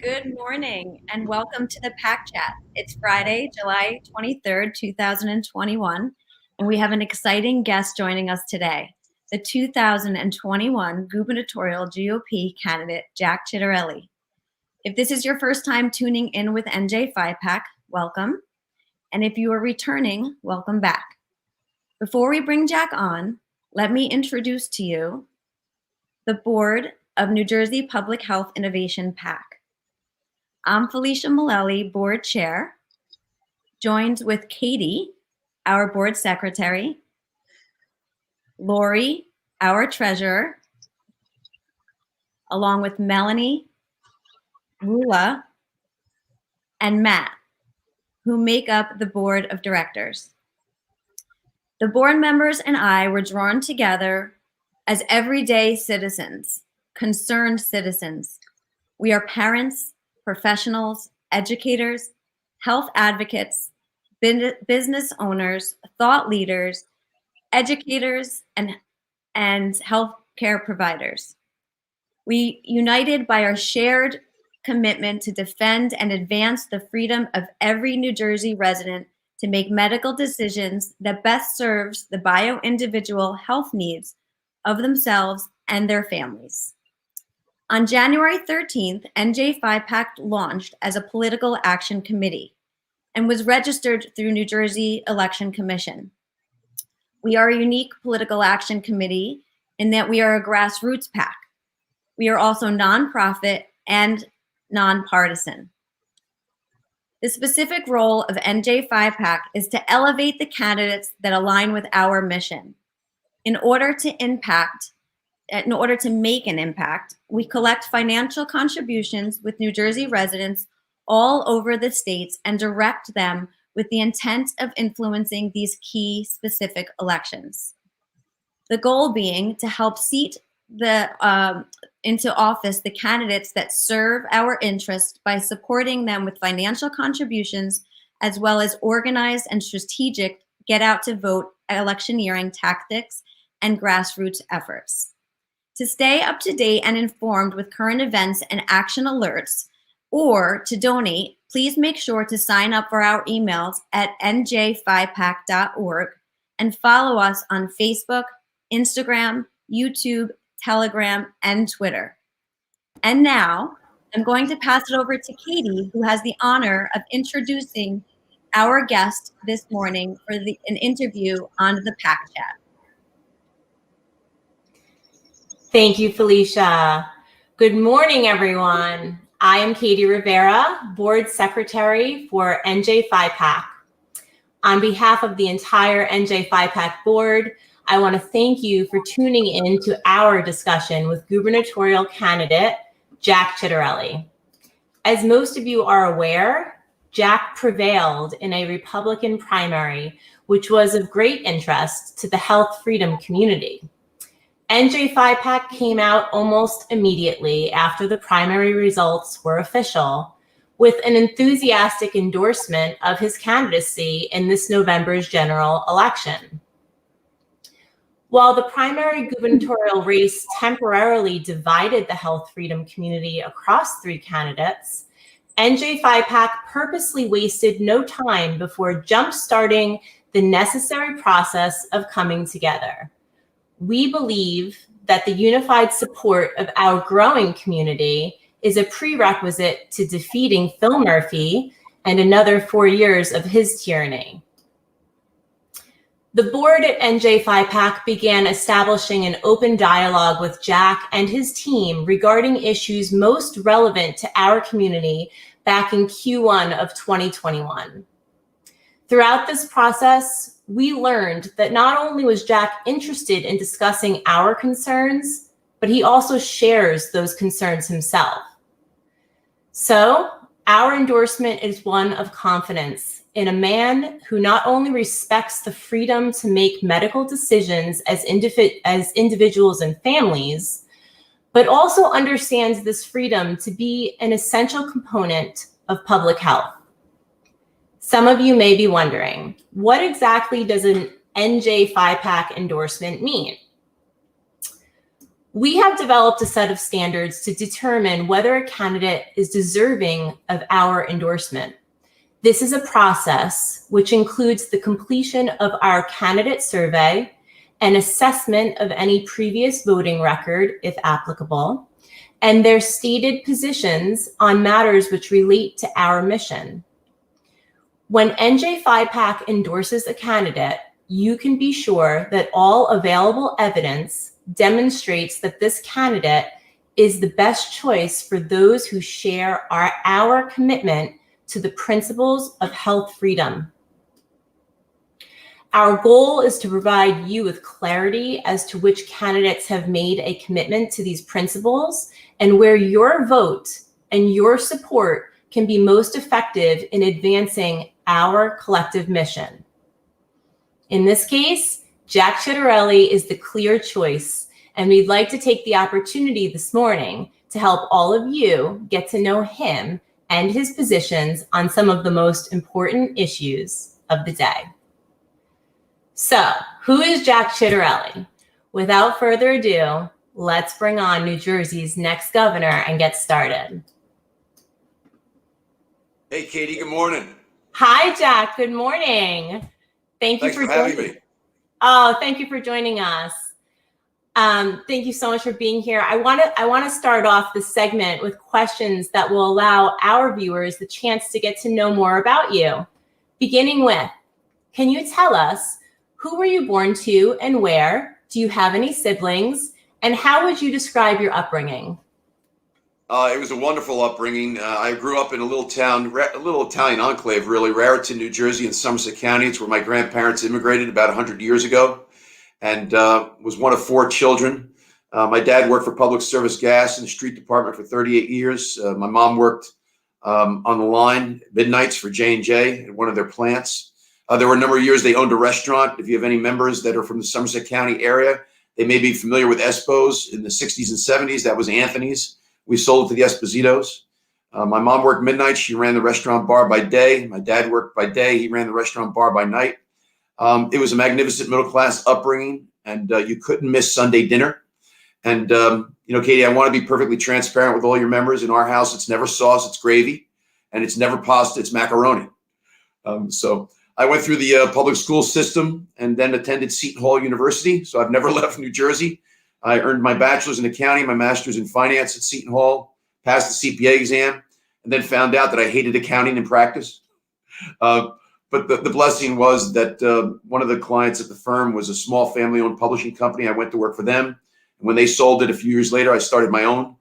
Good morning and welcome to the PAC Chat. It's Friday, July 23rd, 2021, and we have an exciting guest joining us today, the 2021 gubernatorial GOP candidate, Jack Ciatterelli. If this is your first time tuning in with NJPHIPAC, welcome. And if you are returning, welcome back. Before we bring Jack on, let me introduce to you the board of New Jersey Public Health Innovation PAC. I'm Felicia Mullally, board chair, joined with Katie, our board secretary, Lori, our treasurer, along with Melanie, Rula, and Matt, who make up the board of directors. The board members and I were drawn together as everyday citizens, concerned citizens. We are parents, professionals, educators, health advocates, business owners, thought leaders, educators, and healthcare providers. We united by our shared commitment to defend and advance the freedom of every New Jersey resident to make medical decisions that best serves the bio-individual health needs of themselves and their families. On January 13th, NJPHIPAC launched as a political action committee and was registered through New Jersey Election Commission. We are a unique political action committee in that we are a grassroots PAC. We are also nonprofit and nonpartisan. The specific role of NJPHIPAC is to elevate the candidates that align with our mission. In order to make an impact, we collect financial contributions with New Jersey residents all over the states and direct them with the intent of influencing these key specific elections. The goal being to help seat into office the candidates that serve our interests by supporting them with financial contributions, as well as organized and strategic get out to vote electioneering tactics and grassroots efforts. To stay up to date and informed with current events and action alerts, or to donate, please make sure to sign up for our emails at njphipac.org and follow us on Facebook, Instagram, YouTube, Telegram, and Twitter. And now, I'm going to pass it over to Katie, who has the honor of introducing our guest this morning for an interview on the PAC Chat. Thank you, Felicia. Good morning, everyone. I am Katie Rivera, Board Secretary for NJPHIPAC. On behalf of the entire NJPHIPAC Board, I want to thank you for tuning in to our discussion with gubernatorial candidate Jack Ciatterelli. As most of you are aware, Jack prevailed in a Republican primary, which was of great interest to the health freedom community. NJPHIPAC came out almost immediately after the primary results were official, with an enthusiastic endorsement of his candidacy in this November's general election. While the primary gubernatorial race temporarily divided the health freedom community across three candidates, NJPHIPAC purposely wasted no time before jump-starting the necessary process of coming together. We believe that the unified support of our growing community is a prerequisite to defeating Phil Murphy and another 4 years of his tyranny. The board at NJPHIPAC began establishing an open dialogue with Jack and his team regarding issues most relevant to our community back in Q1 of 2021. Throughout this process, we learned that not only was Jack interested in discussing our concerns, but he also shares those concerns himself. So, our endorsement is one of confidence in a man who not only respects the freedom to make medical decisions as individuals and families, but also understands this freedom to be an essential component of public health. Some of you may be wondering, what exactly does an NJPHIPAC endorsement mean? We have developed a set of standards to determine whether a candidate is deserving of our endorsement. This is a process which includes the completion of our candidate survey, an assessment of any previous voting record, if applicable, and their stated positions on matters which relate to our mission. When NJPHIPAC endorses a candidate, you can be sure that all available evidence demonstrates that this candidate is the best choice for those who share our commitment to the principles of health freedom. Our goal is to provide you with clarity as to which candidates have made a commitment to these principles and where your vote and your support can be most effective in advancing our collective mission. In this case, Jack Ciatterelli is the clear choice, and we'd like to take the opportunity this morning to help all of you get to know him and his positions on some of the most important issues of the day. So, who is Jack Ciatterelli? Without further ado, let's bring on New Jersey's next governor and get started. Hey, Katie, good morning. Hi, Jack. Good morning. Thanks for having me. Oh, thank you for joining us. Thank you so much for being here. I want to start off this segment with questions that will allow our viewers the chance to get to know more about you. Beginning with, can you tell us who were you born to and where? Do you have any siblings? And how would you describe your upbringing? It was a wonderful upbringing. I grew up in a little town, a little Italian enclave, really, Raritan, New Jersey, in Somerset County. It's where my grandparents immigrated about 100 years ago, and was one of 4 children. My dad worked for Public Service Gas in the street department for 38 years. My mom worked on the line midnights for J&J at one of their plants. There were a number of years they owned a restaurant. If you have any members that are from the Somerset County area, they may be familiar with Espo's in the 60s and 70s. That was Anthony's. We sold it to the Espositos. My mom worked midnight. She ran the restaurant bar by day. My dad worked by day. He ran the restaurant bar by night. It was a magnificent middle-class upbringing, and you couldn't miss Sunday dinner. And, Katie, I want to be perfectly transparent with all your members. In our house, it's never sauce, it's gravy, and it's never pasta, it's macaroni. So I went through the public school system and then attended Seton Hall University. So I've never left New Jersey. I earned my bachelor's in accounting, my master's in finance at Seton Hall, passed the CPA exam, and then found out that I hated accounting in practice. But the blessing was that one of the clients at the firm was a small family-owned publishing company. I went to work for them. And when they sold it a few years later, I started my own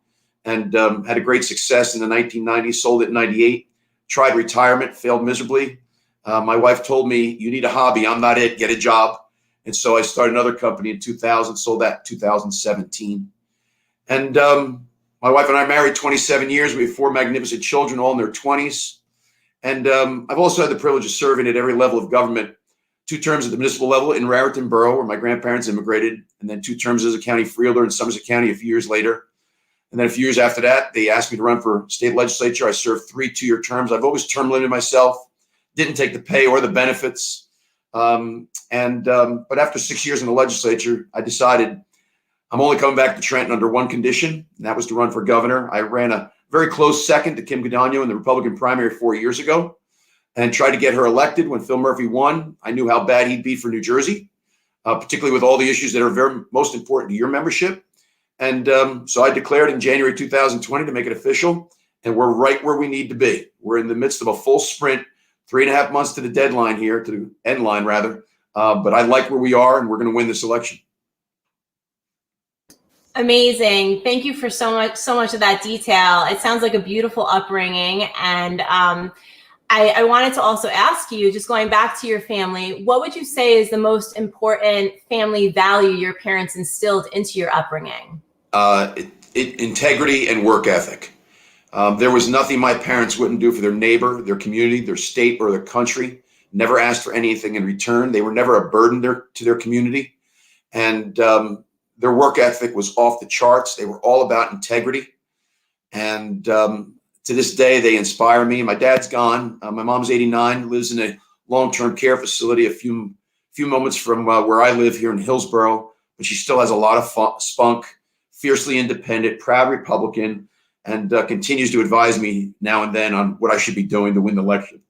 and had a great success in the 1990s, sold it in 98, tried retirement, failed miserably. My wife told me, you need a hobby. I'm not it. Get a job. And so I started another company in 2000, sold that in 2017. And my wife and I married 27 years. We have 4 magnificent children, all in their 20s. And I've also had the privilege of serving at every level of government, 2 terms at the municipal level in Raritan Borough, where my grandparents immigrated, and then 2 terms as a county freeholder in Somerset County a few years later. And then a few years after that, they asked me to run for state legislature. I served 3 2-year terms. I've always term limited myself, didn't take the pay or the benefits. But after 6 years in the legislature, I decided I'm only coming back to Trenton under one condition, and that was to run for governor. I ran a very close second to Kim Guadagno in the Republican primary 4 years ago and tried to get her elected. When Phil Murphy won, I knew how bad he'd be for New Jersey, particularly with all the issues that are very most important to your membership. And so I declared in January 2020 to make it official, and we're right where we need to be. We're in the midst of a full sprint, 3.5 months to the deadline here, to the end line rather. But I like where we are, and we're going to win this election. Amazing. Thank you for so much of that detail. It sounds like a beautiful upbringing. And I wanted to also ask you, just going back to your family, what would you say is the most important family value your parents instilled into your upbringing? Integrity and work ethic. There was nothing my parents wouldn't do for their neighbor, their community, their state, or their country. Never asked for anything in return. They were never a burden to their community. And their work ethic was off the charts. They were all about integrity. And to this day, they inspire me. My dad's gone. My mom's 89, lives in a long-term care facility a few moments from where I live here in Hillsborough. But she still has a lot of spunk, fiercely independent, proud Republican, and continues to advise me now and then on what I should be doing to win the election.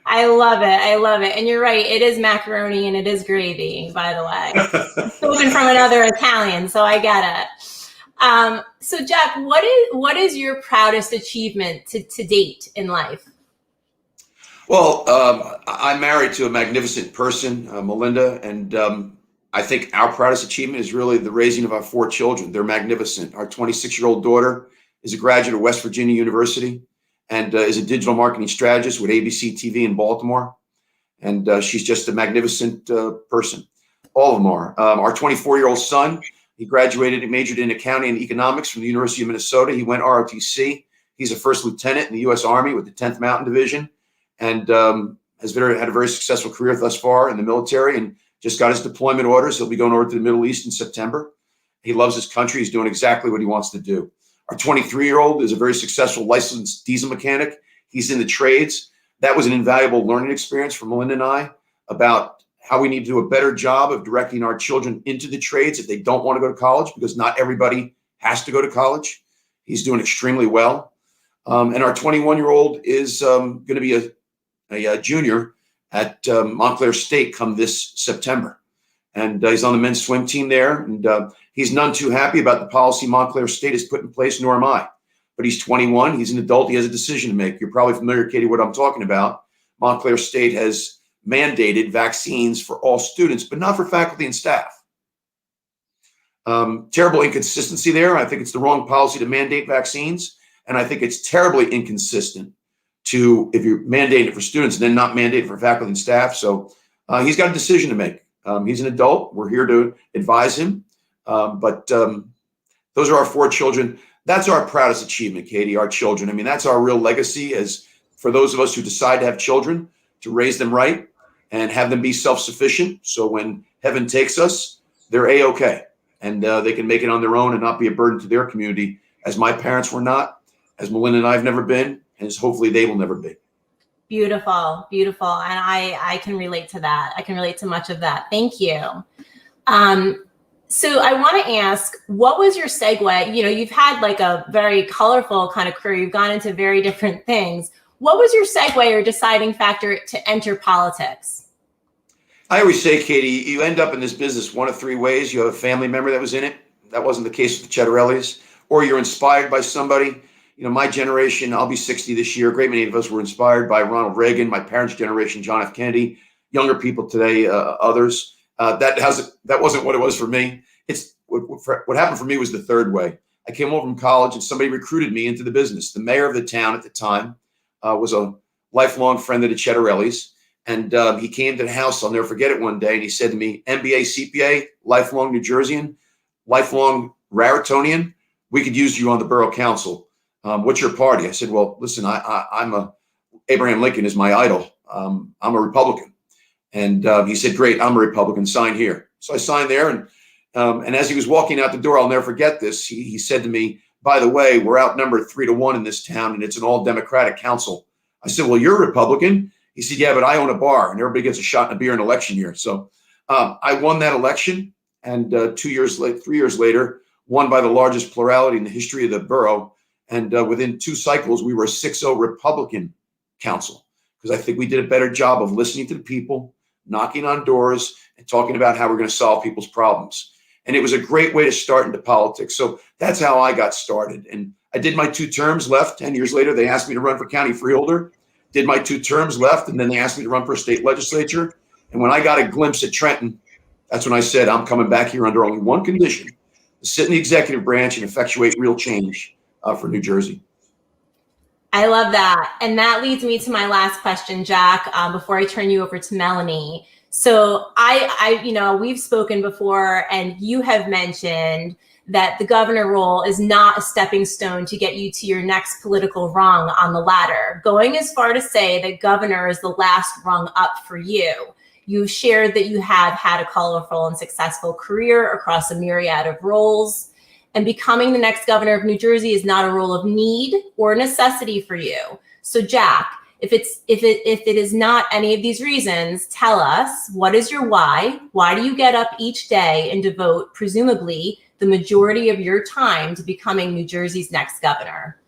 I love it. I love it. And you're right. It is macaroni and it is gravy, by the way. Spoken from another Italian, so I get it. So Jack, what is your proudest achievement to date in life? Well, I'm married to a magnificent person, Melinda, and I think our proudest achievement is really the raising of our 4 children. They're magnificent. Our 26-year-old daughter is a graduate of West Virginia University and is a digital marketing strategist with ABC TV in Baltimore. And she's just a magnificent person. All of them are. Our 24-year-old son, he graduated and majored in accounting and economics from the University of Minnesota. He went ROTC. He's a first lieutenant in the U.S. Army with the 10th Mountain Division, and has had a very successful career thus far in the military, and just got his deployment orders. He'll be going over to the Middle East in September. He loves his country. He's doing exactly what he wants to do. Our 23-year-old is a very successful licensed diesel mechanic. He's in the trades. That was an invaluable learning experience for Melinda and I about how we need to do a better job of directing our children into the trades if they don't want to go to college, because not everybody has to go to college. He's doing extremely well. And our 21-year-old is going to be a junior at Montclair State come this September. And he's on the men's swim team there. And he's none too happy about the policy Montclair State has put in place, nor am I. But he's 21. He's an adult. He has a decision to make. You're probably familiar, Katie, what I'm talking about. Montclair State has mandated vaccines for all students, but not for faculty and staff. Terrible inconsistency there. I think it's the wrong policy to mandate vaccines. And I think it's terribly inconsistent to, if you're mandating it for students and then not mandate it for faculty and staff. So he's got a decision to make. He's an adult. We're here to advise him. But those are our 4 children. That's our proudest achievement, Katie, our children. I mean, that's our real legacy, as for those of us who decide to have children, to raise them right and have them be self-sufficient. So when heaven takes us, they're A-okay. And they can make it on their own and not be a burden to their community, as my parents were not, as Melinda and I have never been, and as hopefully they will never be. Beautiful, beautiful. And I can relate to that. I can relate to much of that. Thank you. So I want to ask, what was your segue? You know, you've had like a very colorful kind of career. You've gone into very different things. What was your segue or deciding factor to enter politics? I always say, Katie, you end up in this business one of 3 ways. You have a family member that was in it. That wasn't the case with the Ciatterellis. Or you're inspired by somebody. You know, my generation, I'll be 60 this year. A great many of us were inspired by Ronald Reagan, my parents' generation, John F. Kennedy, younger people today, others. That wasn't what it was for me. It's what happened for me was the 3rd way. I came home from college and somebody recruited me into the business. The mayor of the town at the time was a lifelong friend of the Ciatterellis. And he came to the house, I'll never forget it, one day, and he said to me, MBA, CPA, lifelong New Jerseyan, lifelong Raritonian, we could use you on the borough council. What's your party? I said, well, listen, Abraham Lincoln is my idol. I'm a Republican. And he said, great, I'm a Republican, sign here. So I signed there. And as he was walking out the door, I'll never forget this. He said to me, by the way, we're outnumbered 3-1 in this town, and it's an all Democratic council. I said, well, you're a Republican. He said, yeah, but I own a bar and everybody gets a shot and a beer in election year. So I won that election, and 3 years later, won by the largest plurality in the history of the borough. And within 2 cycles, we were a 6-0 Republican council, because I think we did a better job of listening to the people, knocking on doors, and talking about how we're going to solve people's problems. And it was a great way to start into politics. So that's how I got started. And I did my 2 terms, left. 10 years later, they asked me to run for county freeholder. Did my 2 terms, left, and then they asked me to run for a state legislature. And when I got a glimpse at Trenton, that's when I said, I'm coming back here under only one condition: to sit in the executive branch and effectuate real change for New Jersey. I love that. And that leads me to my last question, Jack, before I turn you over to Melanie. So we've spoken before, and you have mentioned that the governor role is not a stepping stone to get you to your next political rung on the ladder, going as far to say that governor is the last rung up for you. You shared that you have had a colorful and successful career across a myriad of roles, and becoming the next governor of New Jersey is not a role of need or necessity for you. So Jack, if it is not any of these reasons, tell us, what is your why? Why do you get up each day and devote presumably the majority of your time to becoming New Jersey's next governor?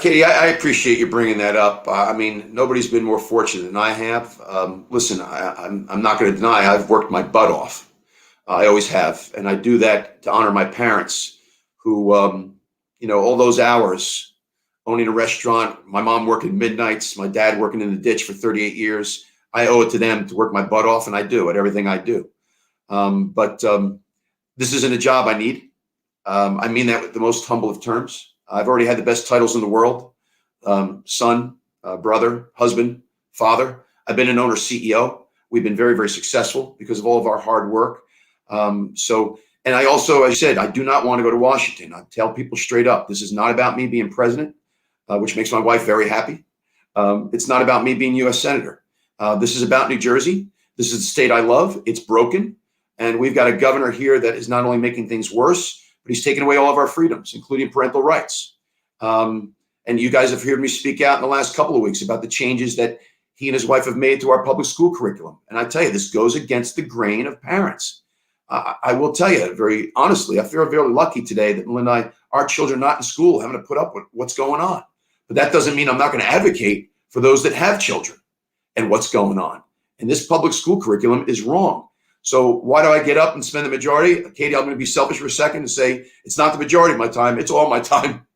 Katie, I appreciate you bringing that up. I mean, nobody's been more fortunate than I have. Listen, I'm not going to deny I've worked my butt off. I always have. And I do that to honor my parents who, all those hours owning a restaurant, my mom working midnights, my dad working in the ditch for 38 years. I owe it to them to work my butt off, and I do at everything I do. But this isn't a job I need. I mean that with the most humble of terms. I've already had the best titles in the world: son, brother, husband, father. I've been an owner CEO. We've been very, very successful because of all of our hard work. And I also, I said, I do not want to go to Washington. I tell people straight up, this is not about me being president, which makes my wife very happy. It's not about me being U.S. Senator. This is about New Jersey. This is the state I love. It's broken. And we've got a governor here that is not only making things worse, but he's taken away all of our freedoms, including parental rights. And you guys have heard me speak out in the last couple of weeks about the changes that he and his wife have made to our public school curriculum. And I tell you, this goes against the grain of parents. I will tell you very honestly, I feel very lucky today that Melinda and I, our children not in school, having to put up with what's going on. But that doesn't mean I'm not going to advocate for those that have children and what's going on. And this public school curriculum is wrong. So why do I get up and spend the majority? Katie, I'm going to be selfish for a second and say it's not the majority of my time. It's all my time.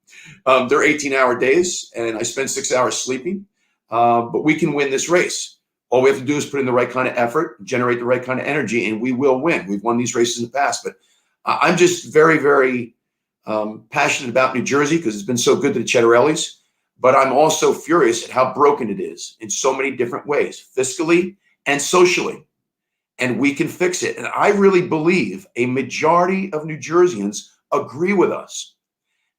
They're 18-hour days, and I spend 6 hours sleeping. But we can win this race. All we have to do is put in the right kind of effort, generate the right kind of energy, and we will win. We've won these races in the past. But I'm just very, very passionate about New Jersey because it's been so good to the Ciatterellis. But I'm also furious at how broken it is in so many different ways, fiscally and socially. And we can fix it. And I really believe a majority of New Jerseyans agree with us.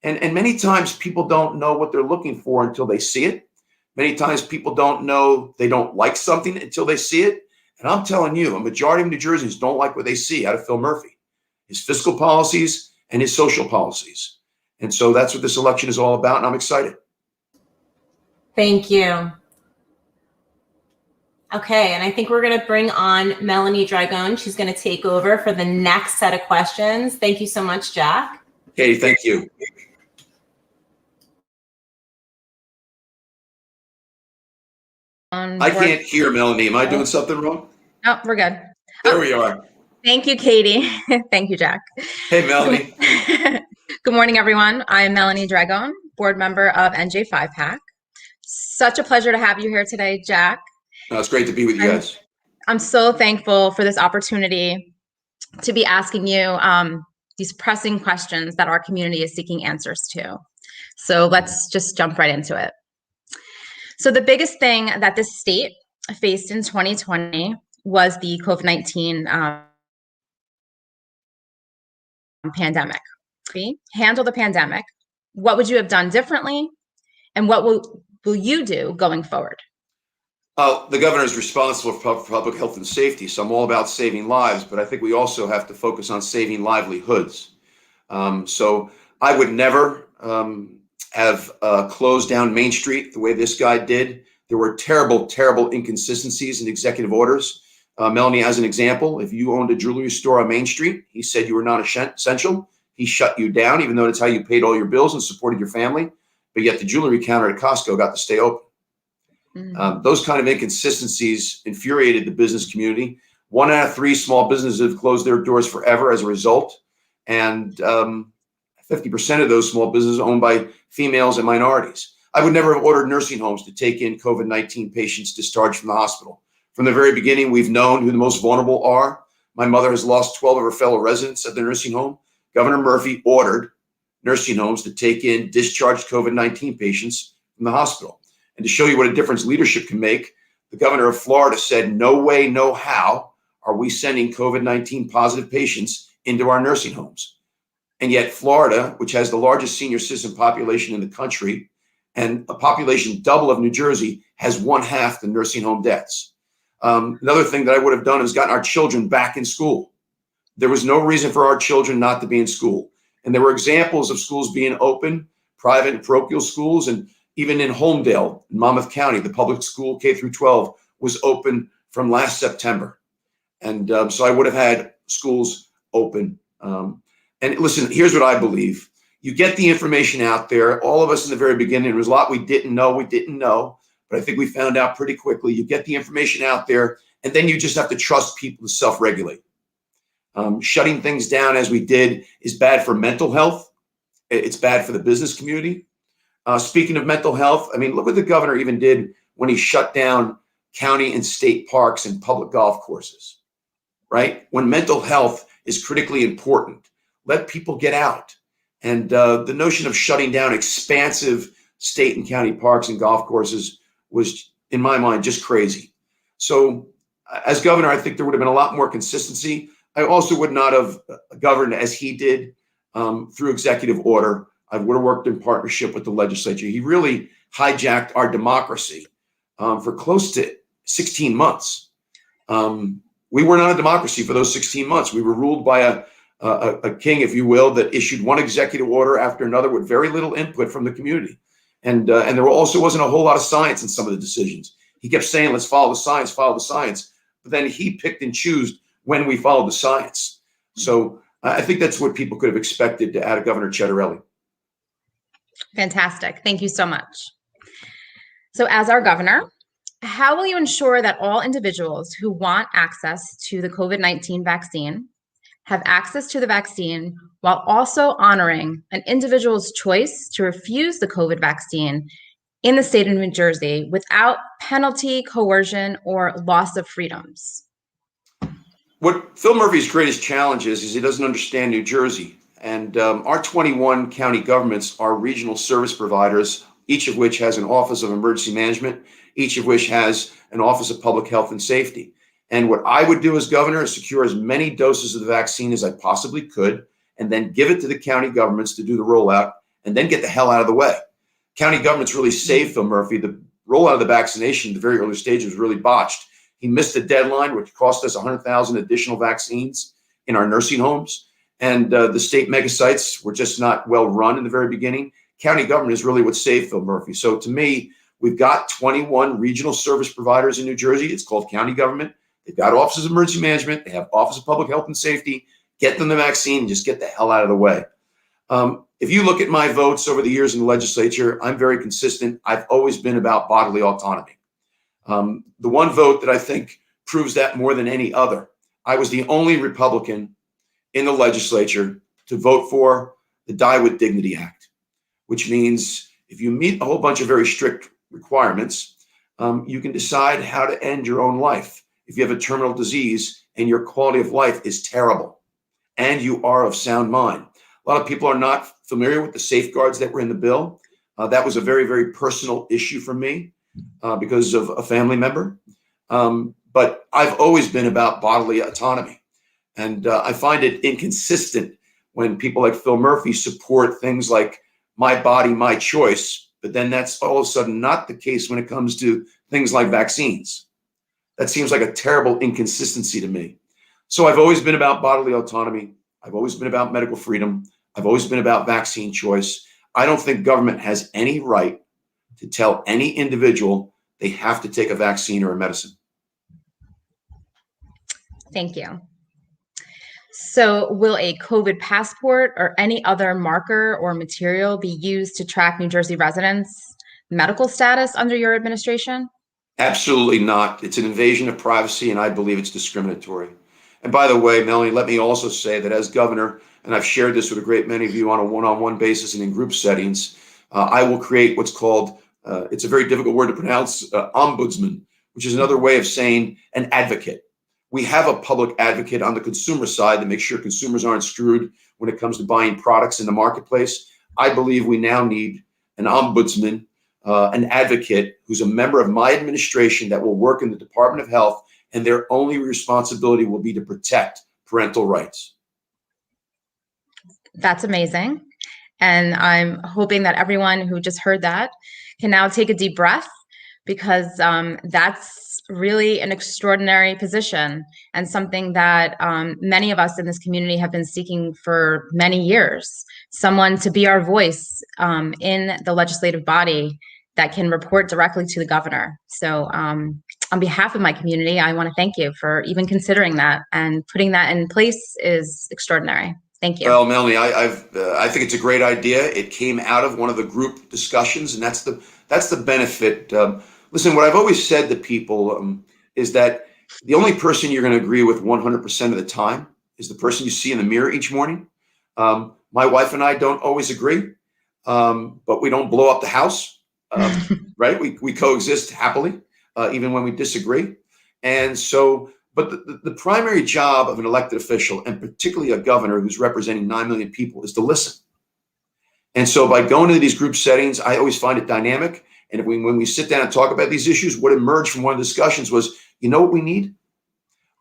And many times people don't know what they're looking for until they see it. Many times people don't know they don't like something until they see it. And I'm telling you, a majority of New Jerseyans don't like what they see out of Phil Murphy, his fiscal policies and his social policies. And so that's what this election is all about. And I'm excited. Thank you. Okay, and I think we're going to bring on Melanie Dragon. She's going to take over for the next set of questions. Thank you so much, Jack. Katie, thank you. I can't hear Melanie. Am I doing something wrong? No, we're good. There we are. Thank you, Katie. Thank you, Jack. Hey, Melanie. Good morning, everyone. I'm Melanie Dragon, board member of NJPHIPAC. Such a pleasure to have you here today, Jack. No, it's great to be with you guys. I'm so thankful for this opportunity to be asking you these pressing questions that our community is seeking answers to. So let's just jump right into it. So the biggest thing that this state faced in 2020 was the COVID-19 pandemic. Handle the pandemic. What would you have done differently? And what will you do going forward? The governor is responsible for public health and safety, so I'm all about saving lives, but I think we also have to focus on saving livelihoods. So I would never have closed down Main Street the way this guy did. There were terrible, terrible inconsistencies in executive orders. Melanie, as an example, if you owned a jewelry store on Main Street, he said you were not essential. He shut you down, even though that's how you paid all your bills and supported your family. But yet the jewelry counter at Costco got to stay open. Those kind of inconsistencies infuriated the business community. 1 out of 3 small businesses have closed their doors forever as a result. And 50% of those small businesses are owned by females and minorities. I would never have ordered nursing homes to take in COVID-19 patients discharged from the hospital. From the very beginning, we've known who the most vulnerable are. My mother has lost 12 of her fellow residents at the nursing home. Governor Murphy ordered nursing homes to take in discharged COVID-19 patients from the hospital. And to show you what a difference leadership can make, the governor of Florida said, no way, no how are we sending COVID-19 positive patients into our nursing homes. And yet Florida, which has the largest senior citizen population in the country and a population double of New Jersey, has 1/2 the nursing home deaths. Another thing that I would have done is gotten our children back in school. There was no reason for our children not to be in school. And there were examples of schools being open, private and parochial schools, and even in Homedale, in Monmouth County, the public school K through 12 was open from last September. And so I would have had schools open. And listen, here's what I believe. You get the information out there. All of us in the very beginning, there was a lot we didn't know, but I think we found out pretty quickly. You get the information out there, and then you just have to trust people to self-regulate. Shutting things down as we did is bad for mental health. It's bad for the business community. Speaking of mental health, I mean, look what the governor even did when he shut down county and state parks and public golf courses, right? When mental health is critically important, let people get out. And the notion of shutting down expansive state and county parks and golf courses was, in my mind, just crazy. So as governor, I think there would have been a lot more consistency. I also would not have governed as he did through executive order. I would have worked in partnership with the legislature. He really hijacked our democracy for close to 16 months. We were not a democracy for those 16 months. We were ruled by a king, if you will, that issued one executive order after another with very little input from the community. And there also wasn't a whole lot of science in some of the decisions. He kept saying, let's follow the science, follow the science. But then he picked and chose when we followed the science. So I think that's what people could have expected out of Governor Ciatterelli. Fantastic. Thank you so much. So as our governor, how will you ensure that all individuals who want access to the COVID-19 vaccine have access to the vaccine while also honoring an individual's choice to refuse the COVID vaccine in the state of New Jersey without penalty, coercion, or loss of freedoms? What Phil Murphy's greatest challenge is he doesn't understand New Jersey. And our 21 county governments are regional service providers, each of which has an Office of Emergency Management, each of which has an Office of Public Health and Safety. And what I would do as governor is secure as many doses of the vaccine as I possibly could, and then give it to the county governments to do the rollout, and then get the hell out of the way. County governments really saved Phil Murphy. The rollout of the vaccination at the very early stage was really botched. He missed the deadline, which cost us 100,000 additional vaccines in our nursing homes. And the state mega sites were just not well run in the very beginning. County government is really what saved Phil Murphy. So to me, we've got 21 regional service providers in New Jersey. It's called county government. They've got offices of emergency management. They have Office of Public Health and Safety. Get them the vaccine and just get the hell out of the way. If you look at my votes over the years in the legislature, I'm very consistent. I've always been about bodily autonomy. The one vote that I think proves that more than any other, I was the only Republican in the legislature to vote for the Die with Dignity Act, which means if you meet a whole bunch of very strict requirements, you can decide how to end your own life. If you have a terminal disease and your quality of life is terrible and you are of sound mind. A lot of people are not familiar with the safeguards that were in the bill. That was a very, very personal issue for me because of a family member. But I've always been about bodily autonomy. And I find it inconsistent when people like Phil Murphy support things like my body, my choice, but then that's all of a sudden not the case when it comes to things like vaccines. That seems like a terrible inconsistency to me. So I've always been about bodily autonomy. I've always been about medical freedom. I've always been about vaccine choice. I don't think government has any right to tell any individual they have to take a vaccine or a medicine. Thank you. So will a COVID passport or any other marker or material be used to track New Jersey residents' medical status under your administration? Absolutely not. It's an invasion of privacy, and I believe it's discriminatory. And by the way, Melanie, let me also say that as governor, and I've shared this with a great many of you on a one-on-one basis and in group settings, I will create what's called, it's a very difficult word to pronounce, ombudsman, which is another way of saying an advocate. We have a public advocate on the consumer side to make sure consumers aren't screwed when it comes to buying products in the marketplace. I believe we now need an ombudsman, an advocate who's a member of my administration that will work in the Department of Health, and their only responsibility will be to protect parental rights. That's amazing. And I'm hoping that everyone who just heard that can now take a deep breath, because that's really an extraordinary position and something that many of us in this community have been seeking for many years. Someone to be our voice in the legislative body that can report directly to the governor. So on behalf of my community, I want to thank you for even considering that, and putting that in place is extraordinary. Thank you. Well, Melanie, I think it's a great idea. It came out of one of the group discussions, and that's the benefit. Listen, what I've always said to people is that the only person you're going to agree with 100% of the time is the person you see in the mirror each morning. My wife and I don't always agree, but we don't blow up the house, right? We coexist happily, even when we disagree. And so, but the primary job of an elected official, and particularly a governor who's representing 9 million people, is to listen. And so by going into these group settings, I always find it dynamic. And when we sit down and talk about these issues, what emerged from one of the discussions was, you know what we need?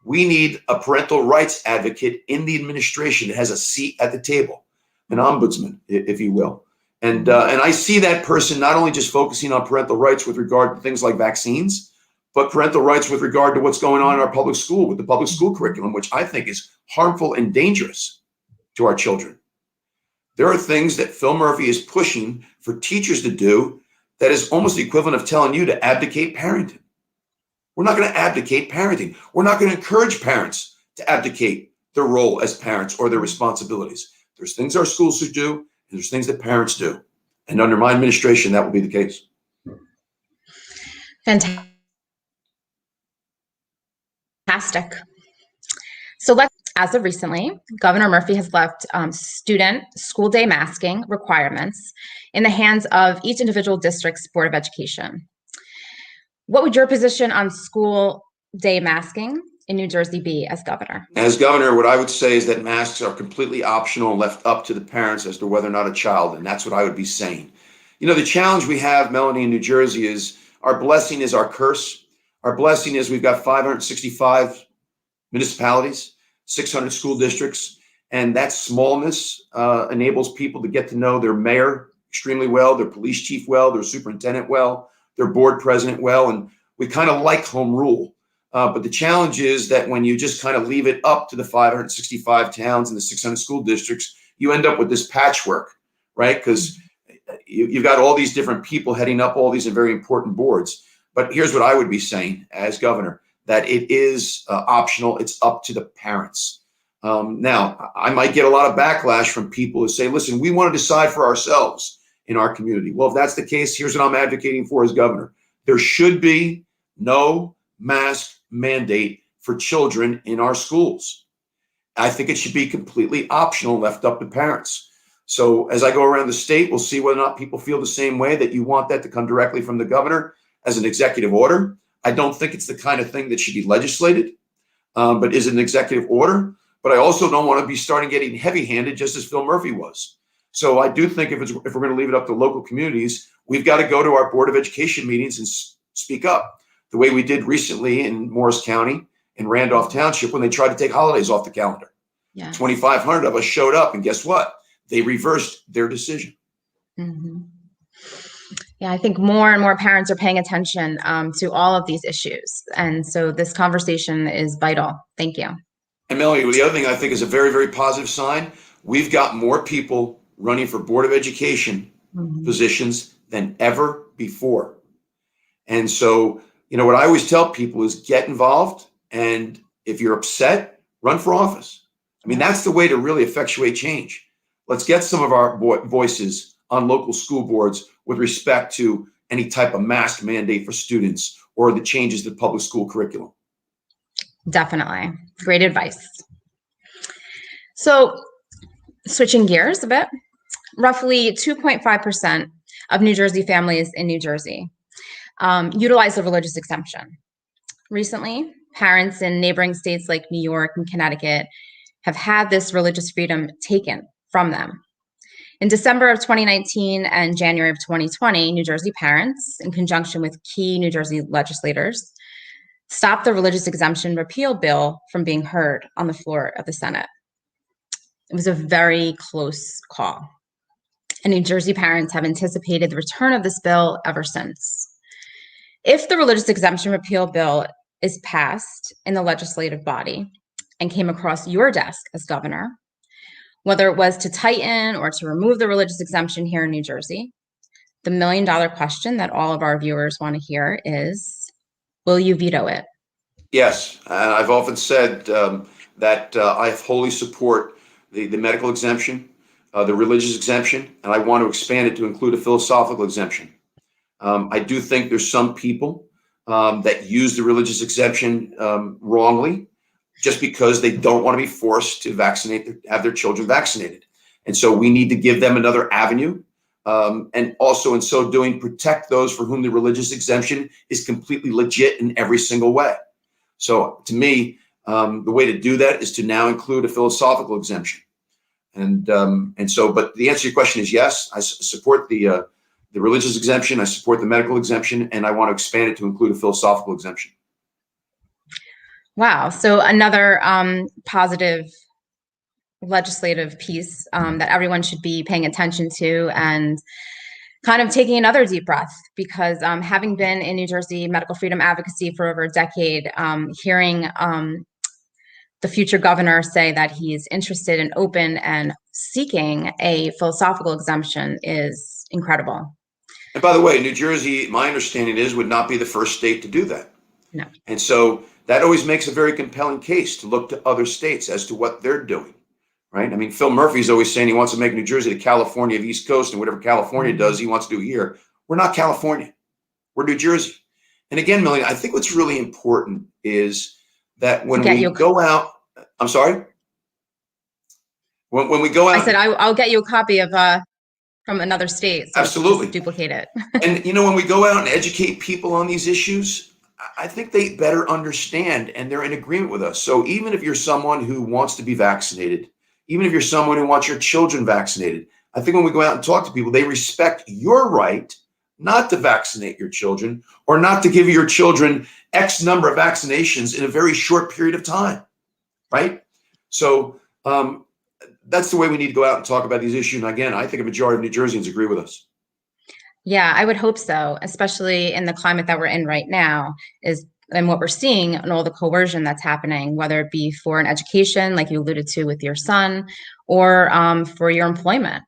We need a parental rights advocate in the administration that has a seat at the table, an ombudsman, if you will. And I see that person not only just focusing on parental rights with regard to things like vaccines, but parental rights with regard to what's going on in our public school with the public school curriculum, which I think is harmful and dangerous to our children. There are things that Phil Murphy is pushing for teachers to do that is almost the equivalent of telling you to abdicate parenting. We're not going to abdicate parenting. We're not going to encourage parents to abdicate their role as parents or their responsibilities. There's things our schools should do, and there's things that parents do. And under my administration, that will be the case. Fantastic. So as of recently, Governor Murphy has left student school day masking requirements in the hands of each individual district's Board of Education. What would your position on school day masking in New Jersey be as governor? As governor, what I would say is that masks are completely optional and left up to the parents as to whether or not a child, and that's what I would be saying. You know, the challenge we have, Melanie, in New Jersey is our blessing is our curse. Our blessing is we've got 565 municipalities, 600 school districts, and that smallness enables people to get to know their mayor extremely well, their police chief well, their superintendent well, their board president well, and we kind of like home rule. But the challenge is that when you just kind of leave it up to the 565 towns and the 600 school districts, you end up with this patchwork, right? Because you've got all these different people heading up all these very important boards. But here's what I would be saying as governor, that it is optional. It's up to the parents. Now, I might get a lot of backlash from people who say, listen, we want to decide for ourselves in our community. Well, if that's the case, here's what I'm advocating for as governor. There should be no mask mandate for children in our schools. I think it should be completely optional, left up to parents. So as I go around the state, we'll see whether or not people feel the same way, that you want that to come directly from the governor as an executive order. I don't think it's the kind of thing that should be legislated, but is an executive order. But I also don't want to be starting getting heavy-handed, just as Phil Murphy was. So I do think if we're going to leave it up to local communities, we've got to go to our Board of Education meetings and speak up, the way we did recently in Morris County and Randolph Township when they tried to take holidays off the calendar. Yeah. 2,500 of us showed up, and guess what? They reversed their decision. Mm-hmm. Yeah, I think more and more parents are paying attention to all of these issues. And so this conversation is vital. Thank you. And Melanie, the other thing I think is a very, very positive sign, we've got more people running for Board of Education positions than ever before. And so, you know, what I always tell people is get involved. And if you're upset, run for office. I mean, that's the way to really effectuate change. Let's get some of our voices on local school boards with respect to any type of mask mandate for students or the changes to the public school curriculum. Definitely. Great advice. So switching gears a bit, roughly 2.5% of New Jersey families in New Jersey utilize the religious exemption. Recently, parents in neighboring states like New York and Connecticut have had this religious freedom taken from them. In December of 2019 and January of 2020, New Jersey parents, in conjunction with key New Jersey legislators, stopped the religious exemption repeal bill from being heard on the floor of the Senate. It was a very close call, and New Jersey parents have anticipated the return of this bill ever since. If the religious exemption repeal bill is passed in the legislative body and came across your desk as governor, whether it was to tighten or to remove the religious exemption here in New Jersey, the million-dollar question that all of our viewers want to hear is, will you veto it? Yes. I've often said that I wholly support the medical exemption, the religious exemption, and I want to expand it to include a philosophical exemption. I do think there's some people that use the religious exemption wrongly, just because they don't want to be forced to have their children vaccinated. And so we need to give them another avenue. And also in so doing, protect those for whom the religious exemption is completely legit in every single way. So to me, the way to do that is to now include a philosophical exemption. And so, but the answer to your question is yes, I support the religious exemption, I support the medical exemption, and I want to expand it to include a philosophical exemption. Wow. So another positive legislative piece that everyone should be paying attention to, and kind of taking another deep breath, because having been in New Jersey medical freedom advocacy for over a decade, hearing the future governor say that he's interested and open and seeking a philosophical exemption is incredible. And by the way, New Jersey, my understanding is, would not be the first state to do that. No. And so that always makes a very compelling case to look to other states as to what they're doing, right? I mean, Phil Murphy's always saying he wants to make New Jersey the California of East Coast, and whatever California does, he wants to do here. We're not California. We're New Jersey. And again, Melanie, I think what's really important is that when we go out, I'm sorry? When we go out. I said, I'll get you a copy of from another state. So absolutely. Duplicate it. And, when we go out and educate people on these issues, I think they better understand and they're in agreement with us. So even if you're someone who wants to be vaccinated, even if you're someone who wants your children vaccinated, I think when we go out and talk to people, they respect your right not to vaccinate your children or not to give your children X number of vaccinations in a very short period of time, right? So that's the way we need to go out and talk about these issues. And again, I think a majority of New Jerseyans agree with us. Yeah, I would hope so, especially in the climate that we're in right now, and what we're seeing and all the coercion that's happening, whether it be for an education, like you alluded to with your son, or for your employment.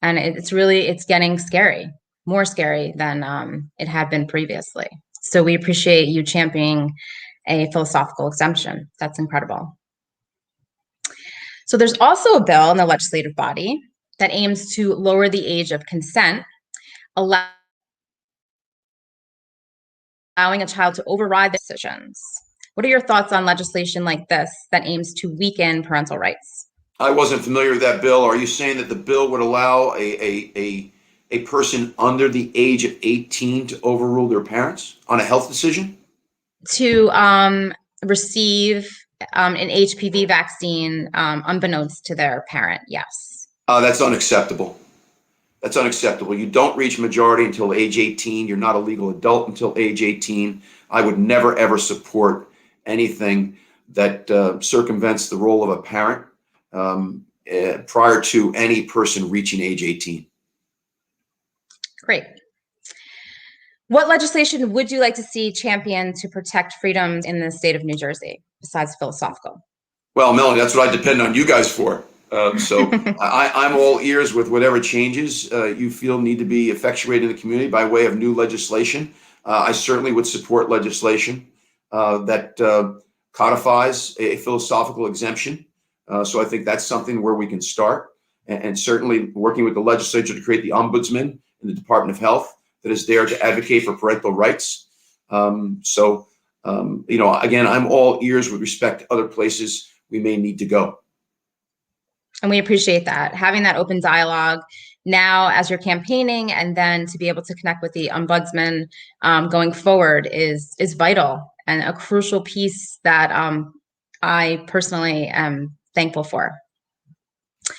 And it's getting scary, more scary than it had been previously. So we appreciate you championing a philosophical exemption. That's incredible. So there's also a bill in the legislative body that aims to lower the age of consent, allowing a child to override the decisions. What are your thoughts on legislation like this that aims to weaken parental rights? I wasn't familiar with that bill. Are you saying that the bill would allow a person under the age of 18 to overrule their parents on a health decision? To receive an HPV vaccine unbeknownst to their parent, yes. That's unacceptable. That's unacceptable. You don't reach majority until age 18. You're not a legal adult until age 18. I would never, ever support anything that circumvents the role of a parent prior to any person reaching age 18. Great. What legislation would you like to see championed to protect freedoms in the state of New Jersey, besides philosophical? Well, Melanie, that's what I depend on you guys for. So I'm all ears with whatever changes you feel need to be effectuated in the community by way of new legislation. I certainly would support legislation that codifies a philosophical exemption. So I think that's something where we can start, and certainly working with the legislature to create the ombudsman in the Department of Health that is there to advocate for parental rights. Again, I'm all ears with respect to other places we may need to go. And we appreciate that. Having that open dialogue now as you're campaigning, and then to be able to connect with the ombudsman going forward is vital and a crucial piece that I personally am thankful for.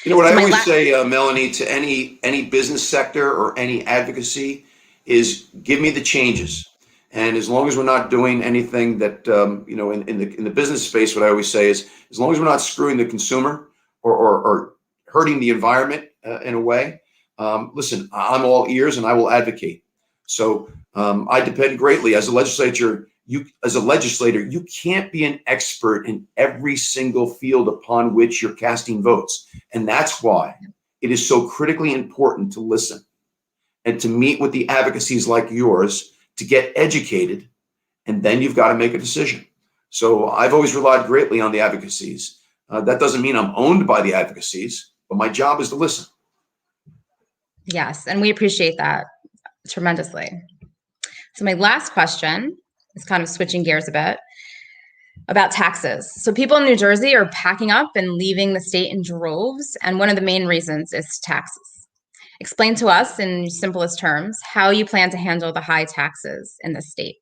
What I always say, Melanie, to any business sector or any advocacy is give me the changes. And as long as we're not doing anything that, in the business space, what I always say is, as long as we're not screwing the consumer or hurting the environment in a way, listen, I'm all ears and I will advocate. So I depend greatly as a legislator. You can't be an expert in every single field upon which you're casting votes. And that's why it is so critically important to listen and to meet with the advocacies like yours to get educated. And then you've got to make a decision. So I've always relied greatly on the advocacies. That doesn't mean I'm owned by the advocacies, but my job is to listen. Yes, and we appreciate that tremendously. So my last question is kind of switching gears a bit about taxes. So people in New Jersey are packing up and leaving the state in droves, and one of the main reasons is taxes. Explain to us in simplest terms how you plan to handle the high taxes in the state.